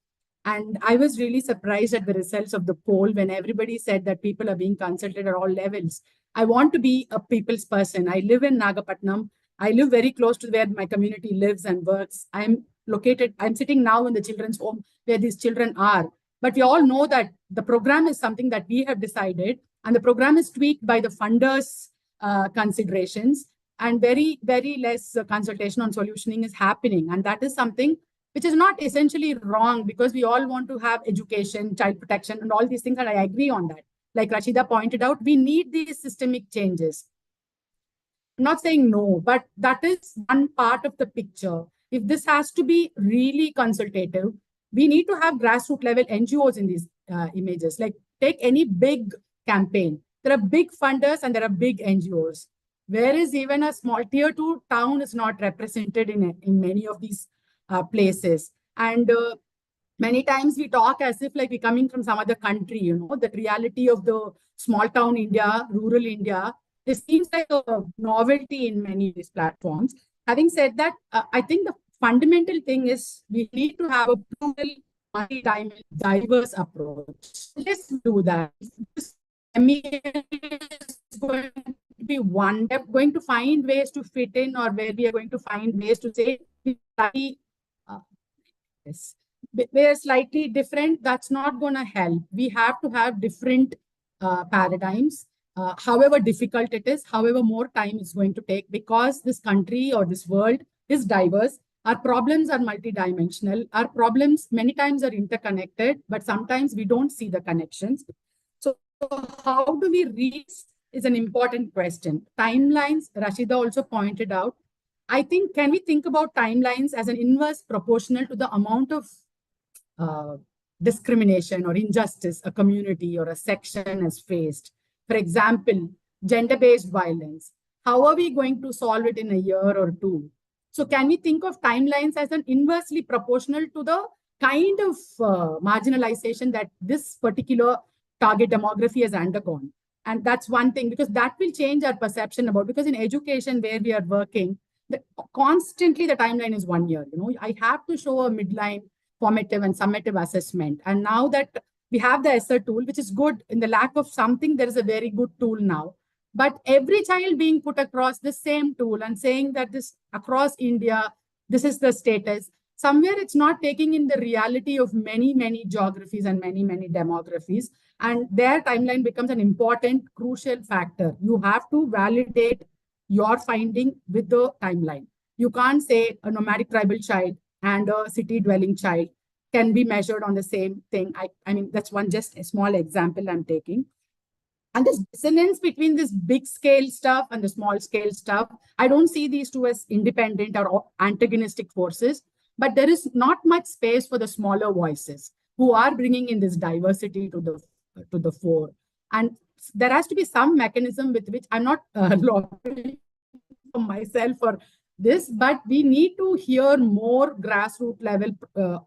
And I was really surprised at the results of the poll when everybody said that people are being consulted at all levels. I want to be a people's person. I live in Nagapattinam. I live very close to where my community lives and works. I'm sitting now in the children's home where these children are. But we all know that the program is something that we have decided, and the program is tweaked by the funders' considerations, and very, very less consultation on solutioning is happening. And that is something which is not essentially wrong, because we all want to have education, child protection, and all these things, and I agree on that. Like Rashida pointed out, we need these systemic changes. I'm not saying no, but that is one part of the picture. If this has to be really consultative, we need to have grassroots level NGOs in these images. Like take any big campaign. There are big funders and there are big NGOs. Whereas even a small tier 2 town is not represented in many of these places. And many times we talk as if like we're coming from some other country, the reality of the small town India, rural India. This seems like a novelty in many of these platforms. Having said that, I think the fundamental thing is we need to have a plural, multi-dimensional, diverse approach. Let's do that. This is going to be one. We're going to find ways to fit in, or where we are going to find ways to say, yes, we're slightly different. That's not going to help. We have to have different paradigms, however difficult it is, however more time it's going to take, because this country or this world is diverse. Our problems are multidimensional. Our problems many times are interconnected, but sometimes we don't see the connections. So how do we reach is an important question. Timelines, Rashida also pointed out. I think, can we think about timelines as an inverse proportional to the amount of discrimination or injustice a community or a section has faced? For example, gender-based violence. How are we going to solve it in a year or two? So can we think of timelines as an inversely proportional to the kind of marginalization that this particular target demography has undergone? And that's one thing, because that will change our perception about, because in education where we are working, constantly the timeline is 1 year. I have to show a midline, formative and summative assessment. And now that we have the ESSER tool, which is good, in the lack of something, there is a very good tool now. But every child being put across the same tool and saying that this across India, this is the status. Somewhere it's not taking in the reality of many, many geographies and many, many demographies. And their timeline becomes an important, crucial factor. You have to validate your finding with the timeline. You can't say a nomadic tribal child and a city dwelling child can be measured on the same thing. I mean, that's one just a small example I'm taking. And this dissonance between this big scale stuff and the small scale stuff, I don't see these two as independent or antagonistic forces, but there is not much space for the smaller voices who are bringing in this diversity to the fore. And there has to be some mechanism with which I'm not lobbying for myself or this, but we need to hear more grassroots level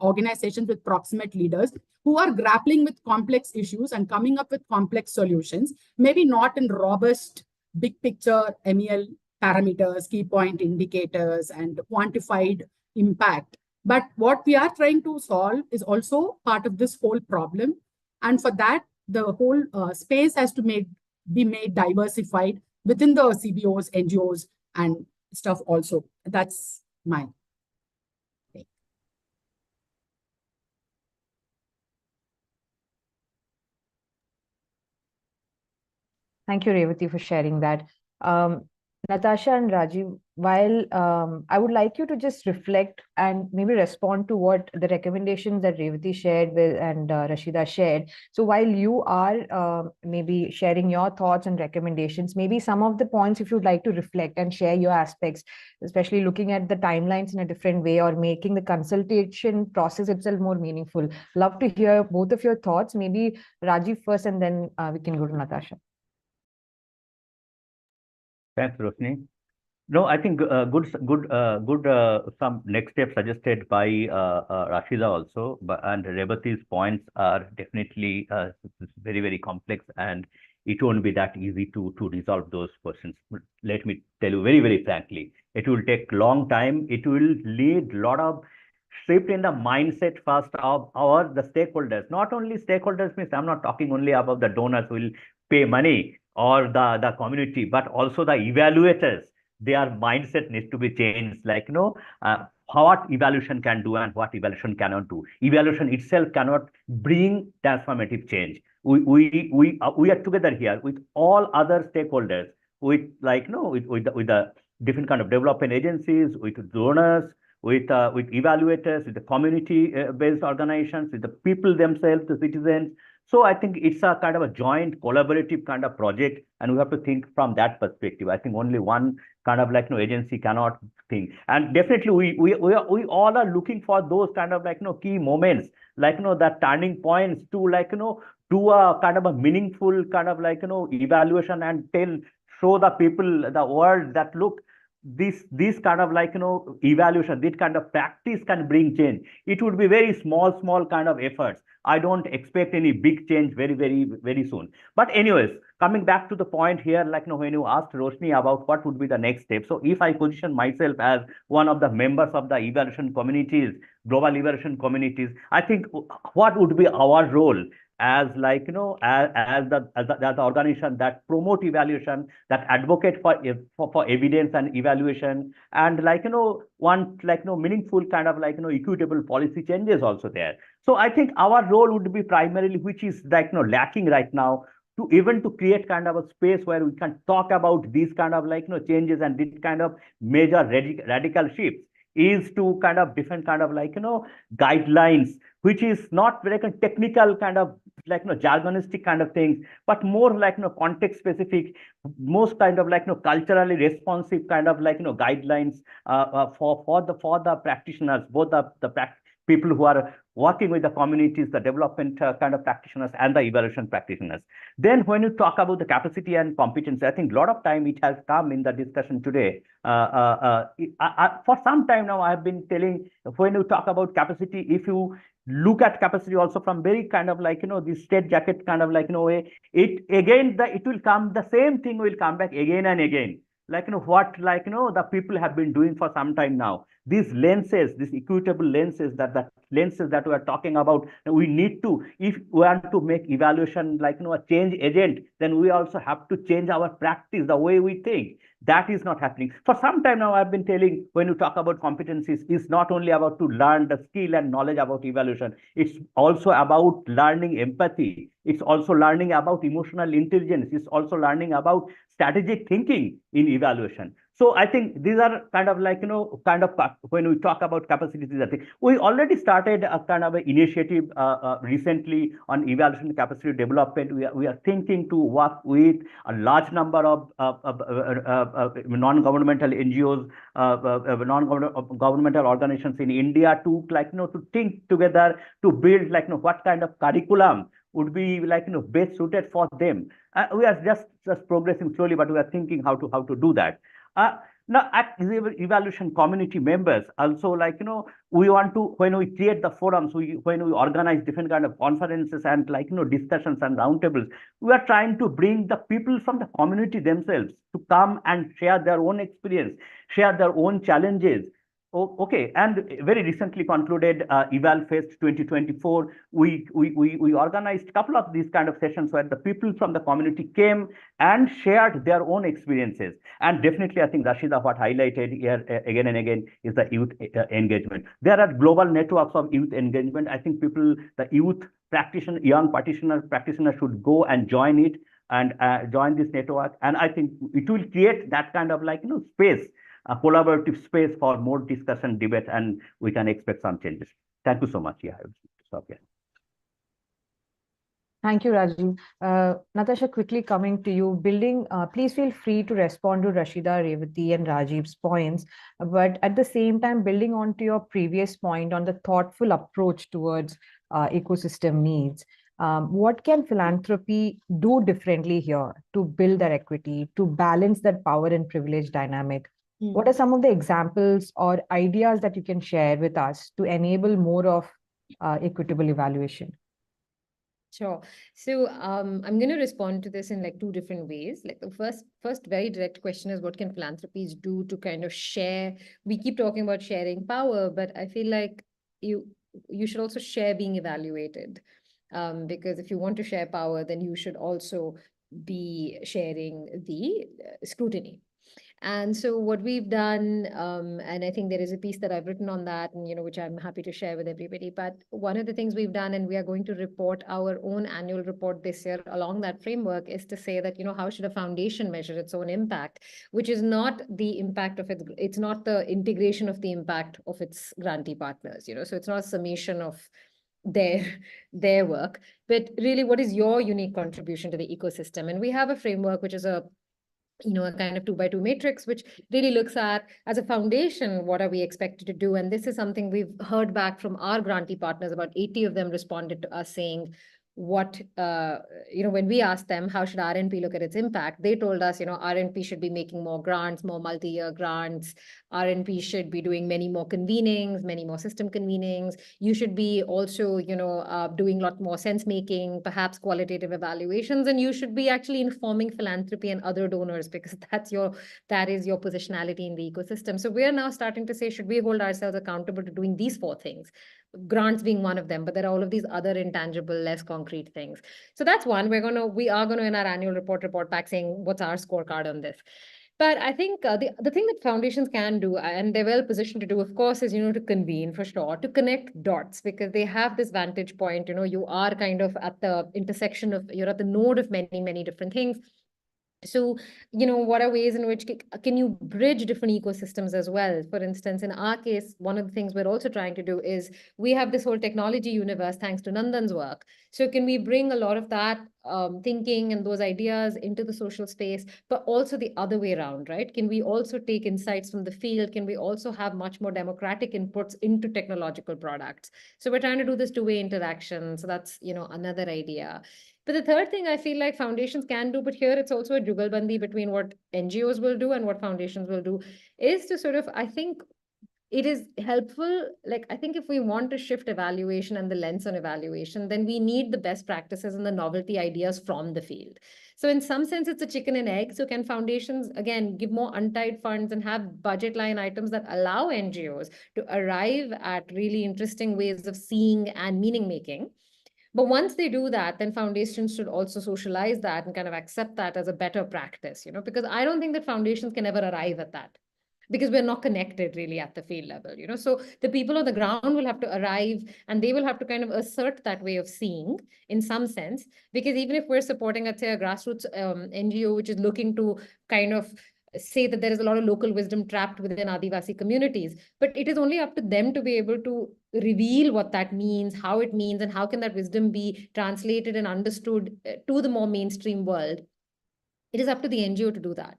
organizations with proximate leaders who are grappling with complex issues and coming up with complex solutions, maybe not in robust, big picture MEL parameters, key point indicators, and quantified impact. But what we are trying to solve is also part of this whole problem. And for that, the whole space has to be made diversified within the CBOs, NGOs, and stuff also. That's my take. Thank you, Revati, for sharing that. Natasha and Rajiv, while I would like you to just reflect and maybe respond to what the recommendations that Revati shared with and Rashida shared. So while you are maybe sharing your thoughts and recommendations, maybe some of the points, if you'd like to reflect and share your aspects, especially looking at the timelines in a different way or making the consultation process itself more meaningful. Love to hear both of your thoughts. Maybe Rajiv first, and then we can go to Natasha. Thanks, Roshni. No, I think good some next steps suggested by Rashida also, and Revati's points are definitely very, very complex, and it won't be that easy to resolve those questions. Let me tell you very, very frankly, it will take long time. It will need a lot of shift in the mindset first of the stakeholders. Not only stakeholders means I'm not talking only about the donors who will pay money or the community, but also the evaluators. Their mindset needs to be changed, like, what evaluation can do and what evaluation cannot do. Evaluation itself cannot bring transformative change. We are together here with all other stakeholders, with with the different kind of development agencies, with donors, with evaluators, with the community-based organizations, with the people themselves, the citizens. So I think it's a kind of a joint collaborative kind of project, and we have to think from that perspective. I think only one kind of agency cannot thing. And definitely we all are looking for those kind of key moments, that turning points to do a kind of a meaningful kind of evaluation and show the people, the world, that look, this kind of evaluation, this kind of practice can bring change. It would be very small kind of efforts. I don't expect any big change very soon. But anyways, coming back to the point here, when you asked Roshni about what would be the next step. So if I position myself as one of the members of the evaluation communities, global evaluation communities, I think what would be our role as as the organization that promote evaluation, that advocate for evidence and evaluation, and want meaningful kind of equitable policy changes also there. So I think our role would be primarily, which is lacking right now, to even to create kind of a space where we can talk about these kind of changes and this kind of major radical shifts, is to kind of different kind of guidelines, which is not very technical kind of jargonistic kind of things, but more context specific, most kind of culturally responsive kind of guidelines for the practitioners, both the people who are working with the communities, the development kind of practitioners, and the evaluation practitioners. Then when you talk about the capacity and competence, I think a lot of time it has come in the discussion today. For some time now, I have been telling, when you talk about capacity, if you look at capacity also from very kind of the straight jacket kind of way, it again, it will come, the same thing will come back again and again. What the people have been doing for some time now. These lenses, these equitable lenses, that lenses that we are talking about, we need to, if we want to make evaluation a change agent, then we also have to change our practice, the way we think. That is not happening. For some time now, I've been telling, when you talk about competencies, it's not only about to learn the skill and knowledge about evaluation, it's also about learning empathy. It's also learning about emotional intelligence. It's also learning about strategic thinking in evaluation. So I think these are kind of when we talk about capacity, these are things. We already started a kind of an initiative recently on evaluation capacity development. We are thinking to work with a large number of non-governmental NGOs, non-governmental organizations in India to to think together to build what kind of curriculum would be best suited for them. We are just progressing slowly, but we are thinking how to do that. Now, at evaluation community members, also we want to, when we create the forums, when we organize different kind of conferences and discussions and roundtables, we are trying to bring the people from the community themselves to come and share their own experience, share their own challenges. Oh, okay, and very recently concluded Eval Fest 2024. We organized a couple of these kind of sessions where the people from the community came and shared their own experiences. And definitely, I think Rashida, what highlighted here again and again, is the youth engagement. There are global networks of youth engagement. I think people, the youth practitioner, young practitioners should go and join it and join this network. And I think it will create that kind of space, a collaborative space for more discussion, debate, and we can expect some changes. Thank you so much. Yeah, I will stop here. Thank you, Rajiv. Natasha, quickly coming to you, please feel free to respond to Rashida, Revati, and Rajiv's points, but at the same time, building on to your previous point on the thoughtful approach towards ecosystem needs. What can philanthropy do differently here to build that equity, to balance that power and privilege dynamic? What are some of the examples or ideas that you can share with us to enable more of equitable evaluation? Sure. So I'm going to respond to this in two different ways. The first very direct question is, what can philanthropies do to kind of share? We keep talking about sharing power, but I feel like you should also share being evaluated. Because if you want to share power, then you should also be sharing the scrutiny. And so what we've done, and I think there is a piece that I've written on that, and which I'm happy to share with everybody. But one of the things we've done, and we are going to report our own annual report this year along that framework, is to say that how should a foundation measure its own impact, which is not the impact of it's not the integration of the impact of its grantee partners. So it's not a summation of their work, but really what is your unique contribution to the ecosystem. And we have a framework which is a a kind of 2x2 matrix, which really looks at, as a foundation, what are we expected to do? And this is something we've heard back from our grantee partners. About 80 of them responded to us saying, what, when we asked them, how should RNP look at its impact? They told us, RNP should be making more grants, more multi-year grants. RNP should be doing many more convenings, many more system convenings. You should be also, doing a lot more sense making, perhaps qualitative evaluations, and you should be actually informing philanthropy and other donors, because that is your positionality in the ecosystem. So we are now starting to say, should we hold ourselves accountable to doing these 4 things? Grants being one of them, but there are all of these other intangible, less concrete things. So that's one. We are going to in our annual report back saying what's our scorecard on this. But I think the thing that foundations can do, and they're well positioned to do, of course, is, to convene for sure, to connect dots, because they have this vantage point. You are kind of at the intersection of, you're at the node of many, many different things. So, what are ways in which can you bridge different ecosystems as well? For instance, in our case, one of the things we're also trying to do is we have this whole technology universe thanks to Nandan's work. So can we bring a lot of that thinking and those ideas into the social space, but also the other way around, right? Can we also take insights from the field? Can we also have much more democratic inputs into technological products? So we're trying to do this two-way interaction. So that's, another idea. But the third thing I feel like foundations can do, but here it's also a jugalbandi between what NGOs will do and what foundations will do, is to sort of, I think it is helpful. Like, I think if we want to shift evaluation and the lens on evaluation, then we need the best practices and the novelty ideas from the field. So in some sense, it's a chicken and egg. So can foundations, again, give more untied funds and have budget line items that allow NGOs to arrive at really interesting ways of seeing and meaning making? But once they do that, then foundations should also socialize that and kind of accept that as a better practice, because I don't think that foundations can ever arrive at that, because we're not connected really at the field level, So the people on the ground will have to arrive, and they will have to kind of assert that way of seeing in some sense, because even if we're supporting, let's say, a grassroots NGO, which is looking to kind of say that there is a lot of local wisdom trapped within Adivasi communities, but it is only up to them to be able to reveal what that means, how it means, and how can that wisdom be translated and understood to the more mainstream world. It is up to the NGO to do that,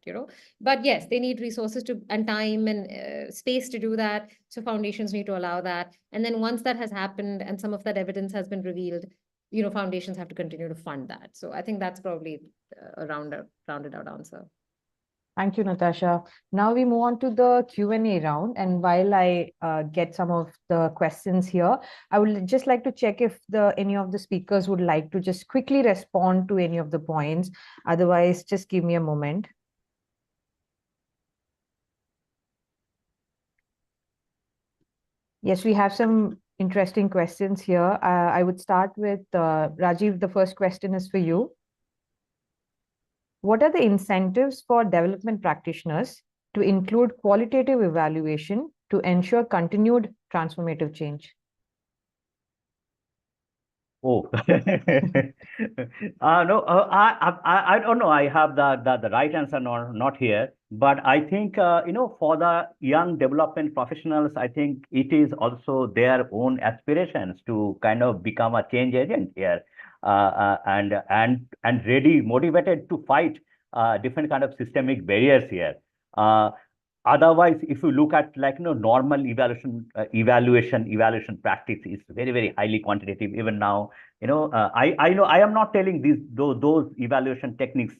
But yes, they need resources and time and space to do that. So foundations need to allow that. And then once that has happened and some of that evidence has been revealed, foundations have to continue to fund that. So I think that's probably a rounded out answer. Thank you, Natasha. Now we move on to the Q&A round. And while I get some of the questions here, I would just like to check if any of the speakers would like to just quickly respond to any of the points. Otherwise, just give me a moment. Yes, we have some interesting questions here. I would start with Rajiv. The first question is for you. What are the incentives for development practitioners to include qualitative evaluation to ensure continued transformative change? Oh, no, I don't know. I have the right answer, not here. But I think, for the young development professionals, I think it is also their own aspirations to kind of become a change agent here, and ready, motivated to fight different kind of systemic barriers here. Otherwise, if you look at normal evaluation practice is very highly quantitative. Even now, I know I am not telling those evaluation techniques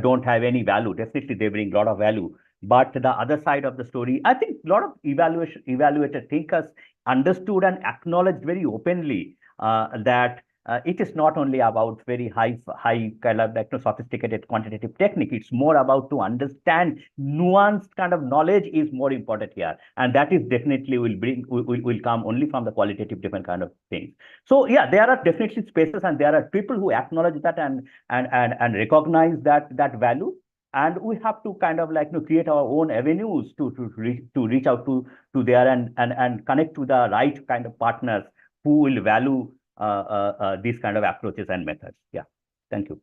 don't have any value. Definitely, they bring a lot of value. But the other side of the story, I think a lot of evaluator thinkers understood and acknowledged very openly that it is not only about very high kind of sophisticated quantitative technique. It's more about to understand nuanced kind of knowledge is more important here, and that is definitely will come only from the qualitative different kind of things. So yeah, there are definitely spaces, and there are people who acknowledge that and recognize that value. And we have to kind of create our own avenues to reach out to there and connect to the right kind of partners who will value these kind of approaches and methods. Yeah, thank you.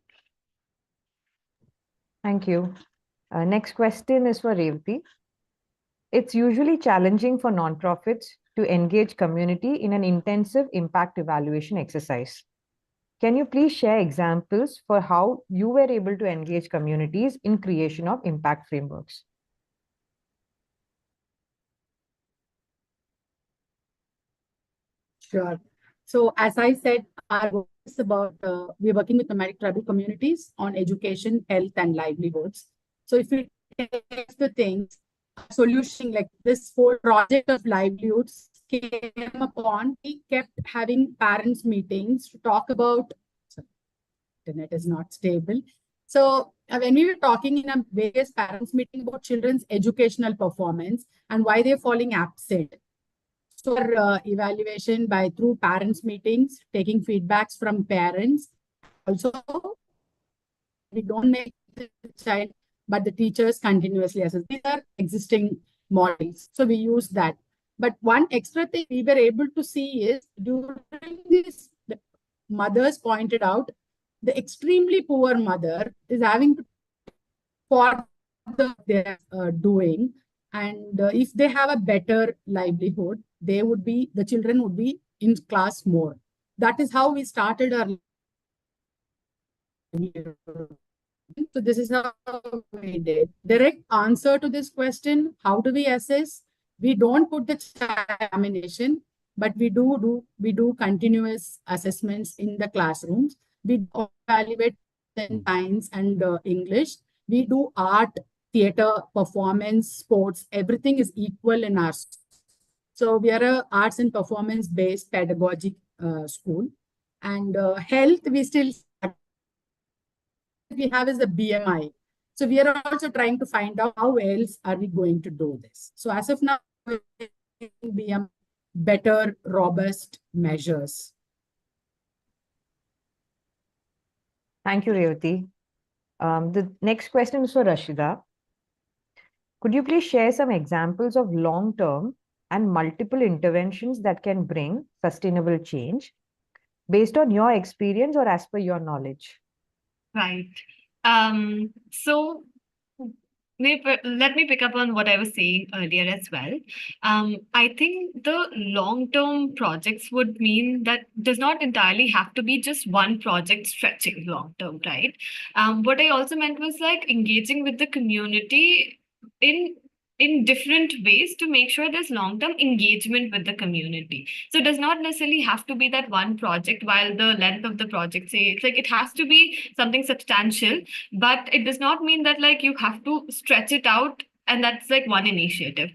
Thank you. Next question is for Revati. It's usually challenging for nonprofits to engage community in an intensive impact evaluation exercise. Can you please share examples for how you were able to engage communities in creation of impact frameworks? Sure. So as I said, our work is about, we're working with nomadic tribal communities on education, health, and livelihoods. So if we take the things, solution like this whole project of livelihoods came upon, we kept having parents meetings to talk about, internet is not stable. So when we were talking in a various parents meeting about children's educational performance and why they're falling absent. So evaluation by through parents meetings, taking feedbacks from parents. Also, we don't make the child, but the teachers continuously assess. These are existing models. So we use that. But one extra thing we were able to see is during this, the mothers pointed out the extremely poor mother is having to for they're doing, and if they have a better livelihood, they would be the children would be in class more. That is how we started our. So this is how we did. Direct answer to this question: how do we assess? We don't put the examination, but we do continuous assessments in the classrooms. We evaluate in science and English. We do art, theater, performance, sports. Everything is equal in our. So we are a arts and performance based pedagogic school, and health we still we have is the BMI. So we are also trying to find out how else are we going to do this. So as of now, BMI better, robust measures. Thank you, Revati. The next question is for Rashida. Could you please share some examples of long-term and multiple interventions that can bring sustainable change based on your experience or as per your knowledge? Right. So let me pick up on what I was saying earlier as well. I think the long-term projects would mean that does not entirely have to be just one project stretching long-term, right? What I also meant was like engaging with the community in different ways to make sure there's long-term engagement with the community. So it does not necessarily have to be that one project while the length of the project, say, it's like it has to be something substantial, but it does not mean that like you have to stretch it out and that's like one initiative.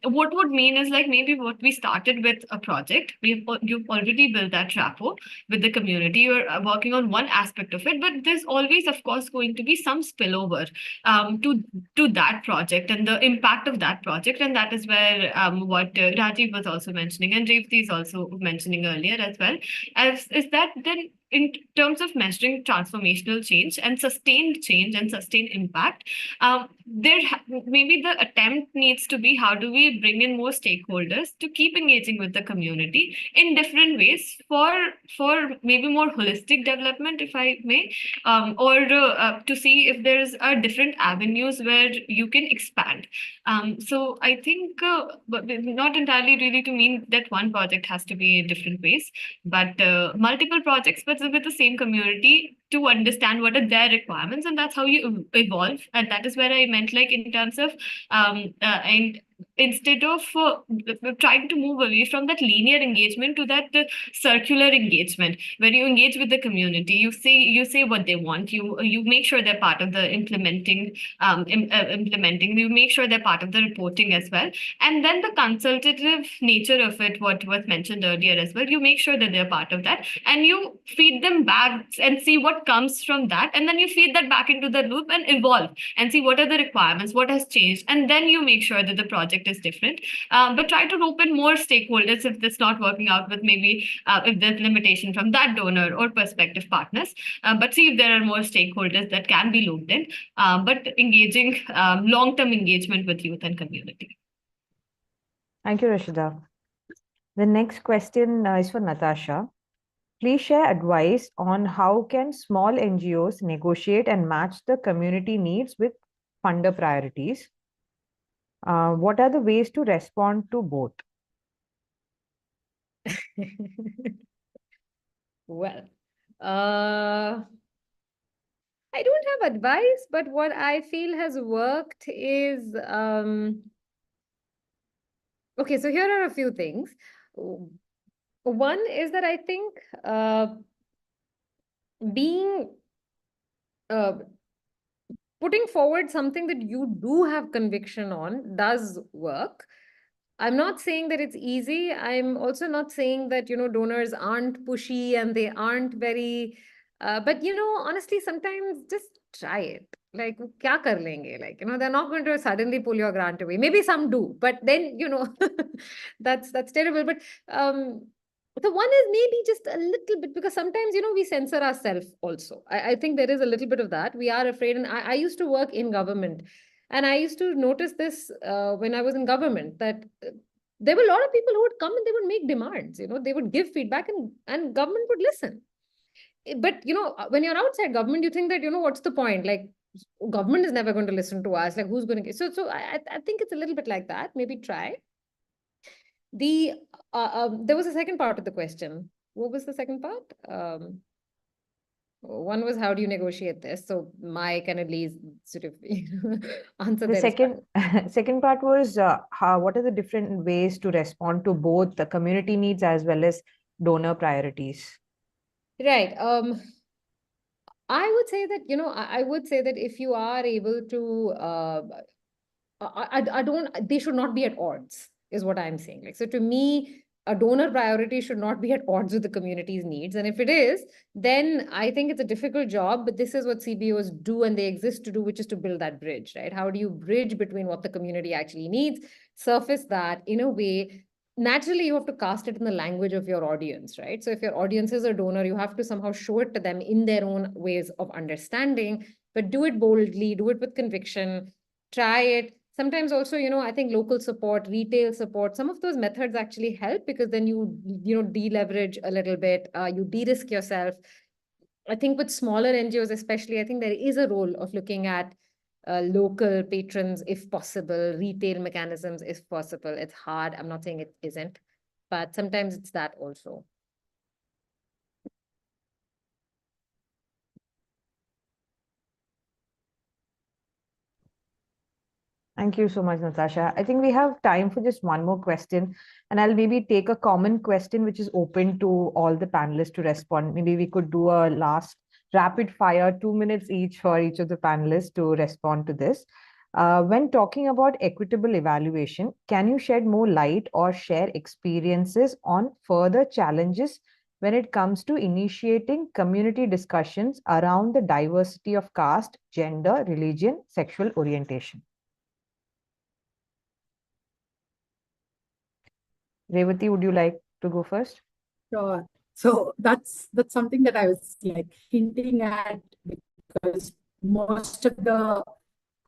What would mean is like maybe what we started with a project, you've already built that rapport with the community, you're working on one aspect of it, but there's always of course going to be some spillover to that project and the impact of that project. And that is where what Rajiv was also mentioning and Revati is also mentioning earlier as well, as is that then in terms of measuring transformational change and sustained impact, maybe the attempt needs to be how do we bring in more stakeholders to keep engaging with the community in different ways for maybe more holistic development, if I may, or to see if there's different avenues where you can expand. So I think but not entirely really to mean that one project has to be in different ways, but multiple projects but with the same community to understand what are their requirements, and that's how you evolve. And that is where I meant like in terms of and instead of trying to move away from that linear engagement to that circular engagement where you engage with the community, you say what they want, you make sure they're part of the implementing, you make sure they're part of the reporting as well, and then the consultative nature of it, what was mentioned earlier as well, you make sure that they're part of that and you feed them back and see what comes from that, and then you feed that back into the loop and evolve and see what are the requirements, what has changed, and then you make sure that the project is different. But try to rope in more stakeholders if it's not working out with maybe if there's limitation from that donor or prospective partners, but see if there are more stakeholders that can be looped in, but engaging long-term engagement with youth and community. Thank you, Rashida. The next question is for Natasha. Please share advice on how can small NGOs negotiate and match the community needs with funder priorities. What are the ways to respond to both? Well, Uh, I don't have advice, but what I feel has worked is okay, so here are a few things. One is that I think being uh, putting forward something that you do have conviction on does work. I'm not saying that it's easy. I'm also not saying that, donors aren't pushy and they aren't very, but, honestly, sometimes just try it. Like, kya kar lenge? Like, they're not going to suddenly pull your grant away. Maybe some do, but then, that's terrible. But the one is maybe just a little bit, because sometimes, we censor ourselves also. I think there is a little bit of that. We are afraid. And I used to work in government. And I used to notice this when I was in government, that there were a lot of people who would come and they would make demands. They would give feedback, and government would listen. But when you're outside government, you think that, what's the point? Like, government is never going to listen to us. Like, who's going to get? So I think it's a little bit like that. Maybe try. The there was a second part of the question. What was the second part? One was, how do you negotiate this? So my kind of leads sort of answer The there as well. second part was what are the different ways to respond to both the community needs as well as donor priorities? Right. I would say that, I would say that if you are able to, I don't, they should not be at odds, is what I'm saying. Like, so to me, a donor priority should not be at odds with the community's needs. And if it is, then I think it's a difficult job, but this is what CBOs do, and they exist to do, which is to build that bridge, right? How do you bridge between what the community actually needs, surface that in a way? Naturally, you have to cast it in the language of your audience, right? So if your audience is a donor, you have to somehow show it to them in their own ways of understanding, but do it boldly, do it with conviction, try it. Sometimes also, I think local support, retail support, some of those methods actually help, because then you deleverage a little bit, you de-risk yourself. I think with smaller NGOs especially, I think there is a role of looking at local patrons if possible, retail mechanisms if possible. It's hard. I'm not saying it isn't, but sometimes it's that also. Thank you so much, Natasha. I think we have time for just one more question, and I'll maybe take a common question which is open to all the panelists to respond. Maybe we could do a last rapid fire, 2 minutes each for each of the panelists to respond to this. When talking about equitable evaluation, can you shed more light or share experiences on further challenges when it comes to initiating community discussions around the diversity of caste, gender, religion, sexual orientation? Revati, would you like to go first? Sure. So that's something that I was like hinting at, because most of the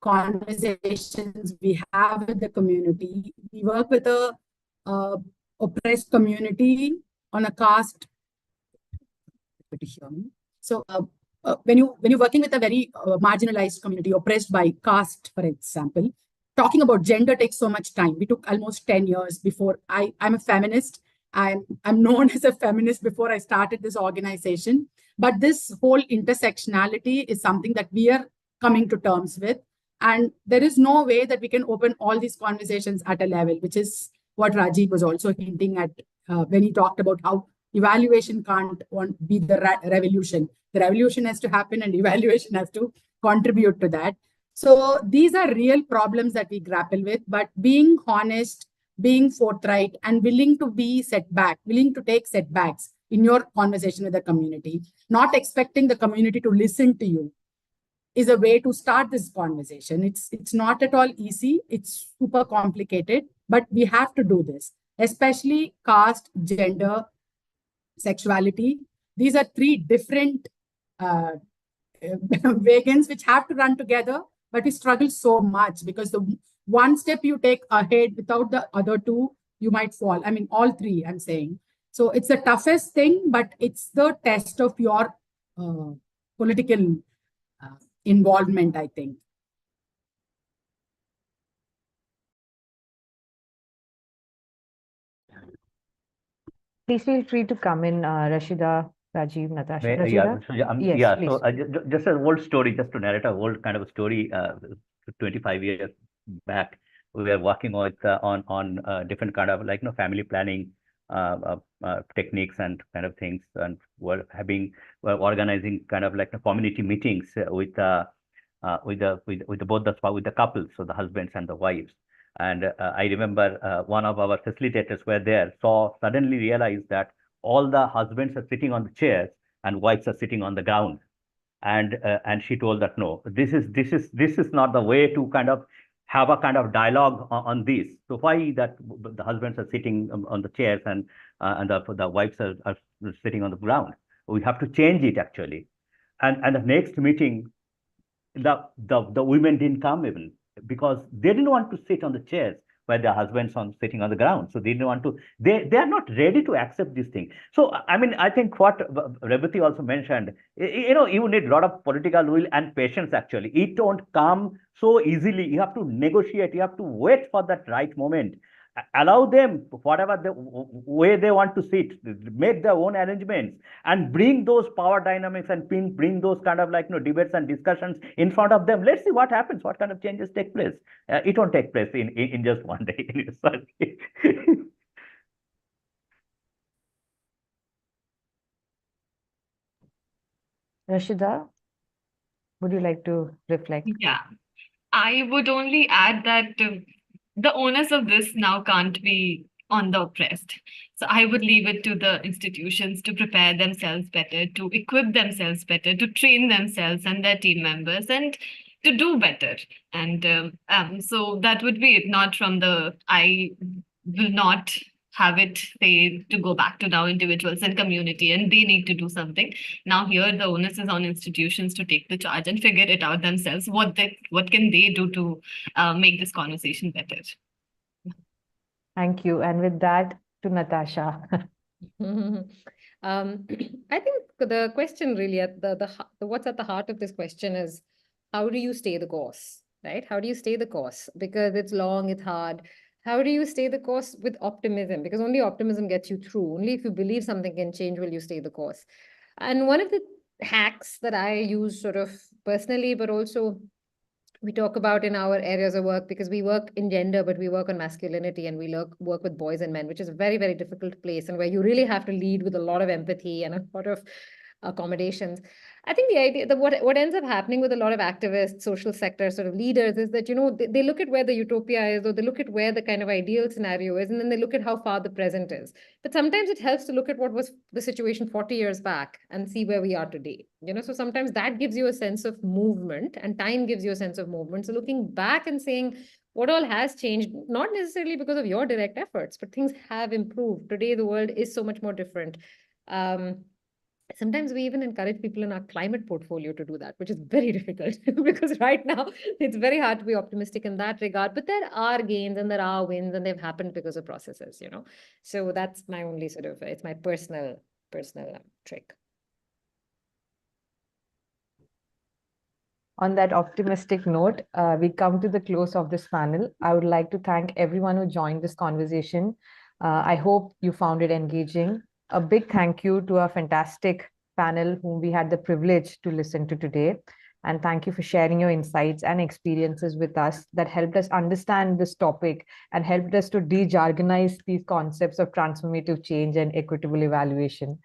conversations we have with the community, we work with a uh, oppressed community on a caste. So when you're working with a very marginalized community, oppressed by caste, for example, talking about gender takes so much time. We took almost 10 years before I'm a feminist. I'm known as a feminist before I started this organization. But this whole intersectionality is something that we are coming to terms with. And there is no way that we can open all these conversations at a level, which is what Rajiv was also hinting at when he talked about how evaluation can't be the revolution. The revolution has to happen and evaluation has to contribute to that. So these are real problems that we grapple with, but being honest, being forthright, and willing to be willing to take setbacks in your conversation with the community, not expecting the community to listen to you, is a way to start this conversation. It's not at all easy. It's super complicated, but we have to do this, especially caste, gender, sexuality. These are three different uh, wagons which have to run together, but we struggle so much because the one step you take ahead without the other two, you might fall. I mean, all three, I'm saying. So it's the toughest thing, but it's the test of your political involvement, I think. Please feel free to come in, Rashida. Rajiv, Natasha, Yeah, Rashida? so Yes, yeah, please. so just an old story, just to narrate a old kind of a story. 25 years back, we were working with on different kind of like family planning techniques and kind of things, and were organizing kind of like the community meetings with the couples, so the husbands and the wives. And I remember one of our facilitators were there, saw suddenly realized that all the husbands are sitting on the chairs and wives are sitting on the ground. And she told that no, this is not the way to kind of have a kind of dialogue on this. So why that the husbands are sitting on the chairs and the wives are sitting on the ground? We have to change it actually. And the next meeting, the women didn't come even because they didn't want to sit on the chairs where their husbands on sitting on the ground. So they didn't want to. They are not ready to accept this thing. So I mean, I think what Rebati also mentioned, you need a lot of political will and patience. Actually, it don't come so easily. You have to negotiate. You have to wait for that right moment. Allow them whatever the way they want to sit, make their own arrangements, and bring those power dynamics and bring those kind of like debates and discussions in front of them. Let's see what happens, what kind of changes take place. It won't take place in just one day. Sorry. Rashida, would you like to reflect? Yeah, I would only add that the onus of this now can't be on the oppressed. So I would leave it to the institutions to prepare themselves better, to equip themselves better, to train themselves and their team members, and to do better. And so that would be it, not from the I will not have it say to go back to now individuals and community and they need to do something. Now here the onus is on institutions to take the charge and figure it out themselves. What can they do to make this conversation better? Thank you. And with that, to Natasha. I think the question really at the what's at the heart of this question is how do you stay the course, right? How do you stay the course? Because it's long, it's hard. How do you stay the course with optimism? Because only optimism gets you through. Only if you believe something can change will you stay the course. And one of the hacks that I use sort of personally, but also we talk about in our areas of work, because we work in gender, but we work on masculinity and we work with boys and men, which is a very, very difficult place and where you really have to lead with a lot of empathy and a lot of accommodations. I think the idea that what ends up happening with a lot of activists, social sector sort of leaders is that, they look at where the utopia is, or they look at where the kind of ideal scenario is, and then they look at how far the present is. But sometimes it helps to look at what was the situation 40 years back and see where we are today. So sometimes that gives you a sense of movement, and time gives you a sense of movement. So looking back and saying what all has changed, not necessarily because of your direct efforts, but things have improved. Today, the world is so much more different. Sometimes we even encourage people in our climate portfolio to do that, which is very difficult because right now it's very hard to be optimistic in that regard. But there are gains and there are wins, and they've happened because of processes. So that's my only it's my personal trick. On that optimistic note, we come to the close of this panel. I would like to thank everyone who joined this conversation. I hope you found it engaging. A big thank you to our fantastic panel whom we had the privilege to listen to today. And thank you for sharing your insights and experiences with us that helped us understand this topic and helped us to de-jargonize these concepts of transformative change and equitable evaluation.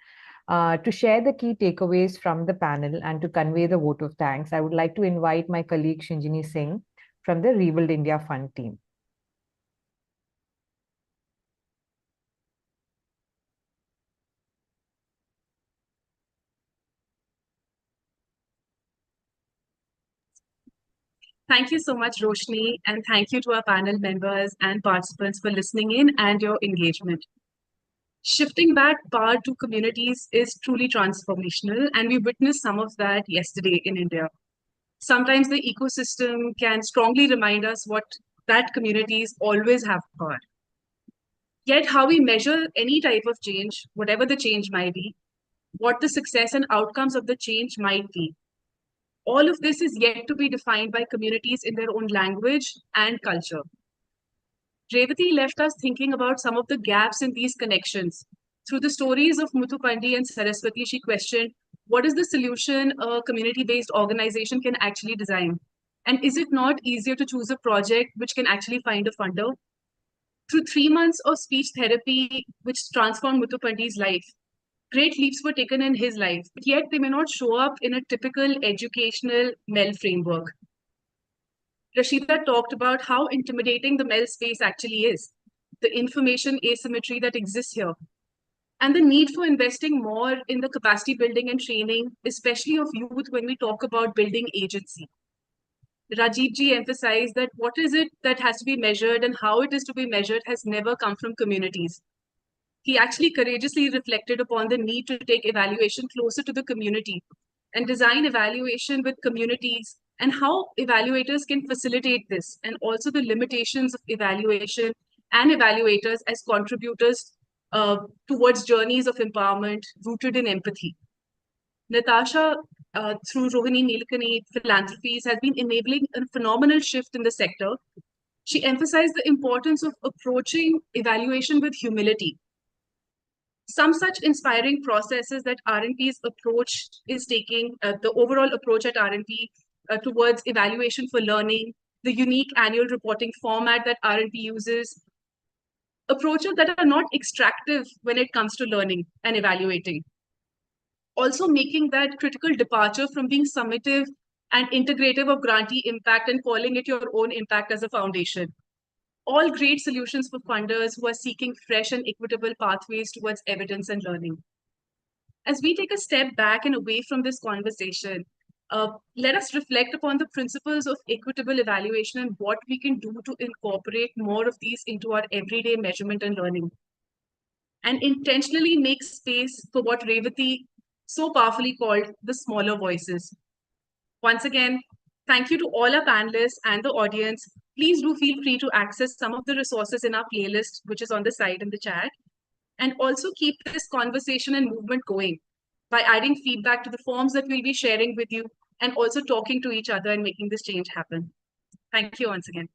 To share the key takeaways from the panel and to convey the vote of thanks, I would like to invite my colleague Shinjini Singh from the Rebuild India Fund team. Thank you so much, Roshni, and thank you to our panel members and participants for listening in and your engagement. Shifting back power to communities is truly transformational, and we witnessed some of that yesterday in India. Sometimes the ecosystem can strongly remind us that communities always have power. Yet, how we measure any type of change, whatever the change might be, what the success and outcomes of the change might be, all of this is yet to be defined by communities in their own language and culture. Revati left us thinking about some of the gaps in these connections, Through the stories of Muthupandi and Saraswati, she questioned, what is the solution a community-based organization can actually design? And is it not easier to choose a project which can actually find a funder? Through 3 months of speech therapy, which transformed Muthupandi's life, great leaps were taken in his life, but yet they may not show up in a typical educational MEL framework. Rashida talked about how intimidating the MEL space actually is, the information asymmetry that exists here, and the need for investing more in the capacity building and training, especially of youth when we talk about building agency. Rajiv ji emphasized that what is it that has to be measured and how it is to be measured has never come from communities. He actually courageously reflected upon the need to take evaluation closer to the community and design evaluation with communities and how evaluators can facilitate this, and also the limitations of evaluation and evaluators as contributors towards journeys of empowerment rooted in empathy. Natasha, through Rohini Nilekani Philanthropies, has been enabling a phenomenal shift in the sector. She emphasized the importance of approaching evaluation with humility. Some such inspiring processes that RNP's approach is taking, the overall approach at RNP towards evaluation for learning, the unique annual reporting format that RNP uses, approaches that are not extractive when it comes to learning and evaluating. Also making that critical departure from being summative and integrative of grantee impact and calling it your own impact as a foundation. All great solutions for funders who are seeking fresh and equitable pathways towards evidence and learning. As we take a step back and away from this conversation, let us reflect upon the principles of equitable evaluation and what we can do to incorporate more of these into our everyday measurement and learning. And intentionally make space for what Revati so powerfully called the smaller voices. Once again, thank you to all our panelists and the audience. Please do feel free to access some of the resources in our playlist, which is on the side in the chat. And also keep this conversation and movement going by adding feedback to the forms that we'll be sharing with you and also talking to each other and making this change happen. Thank you once again.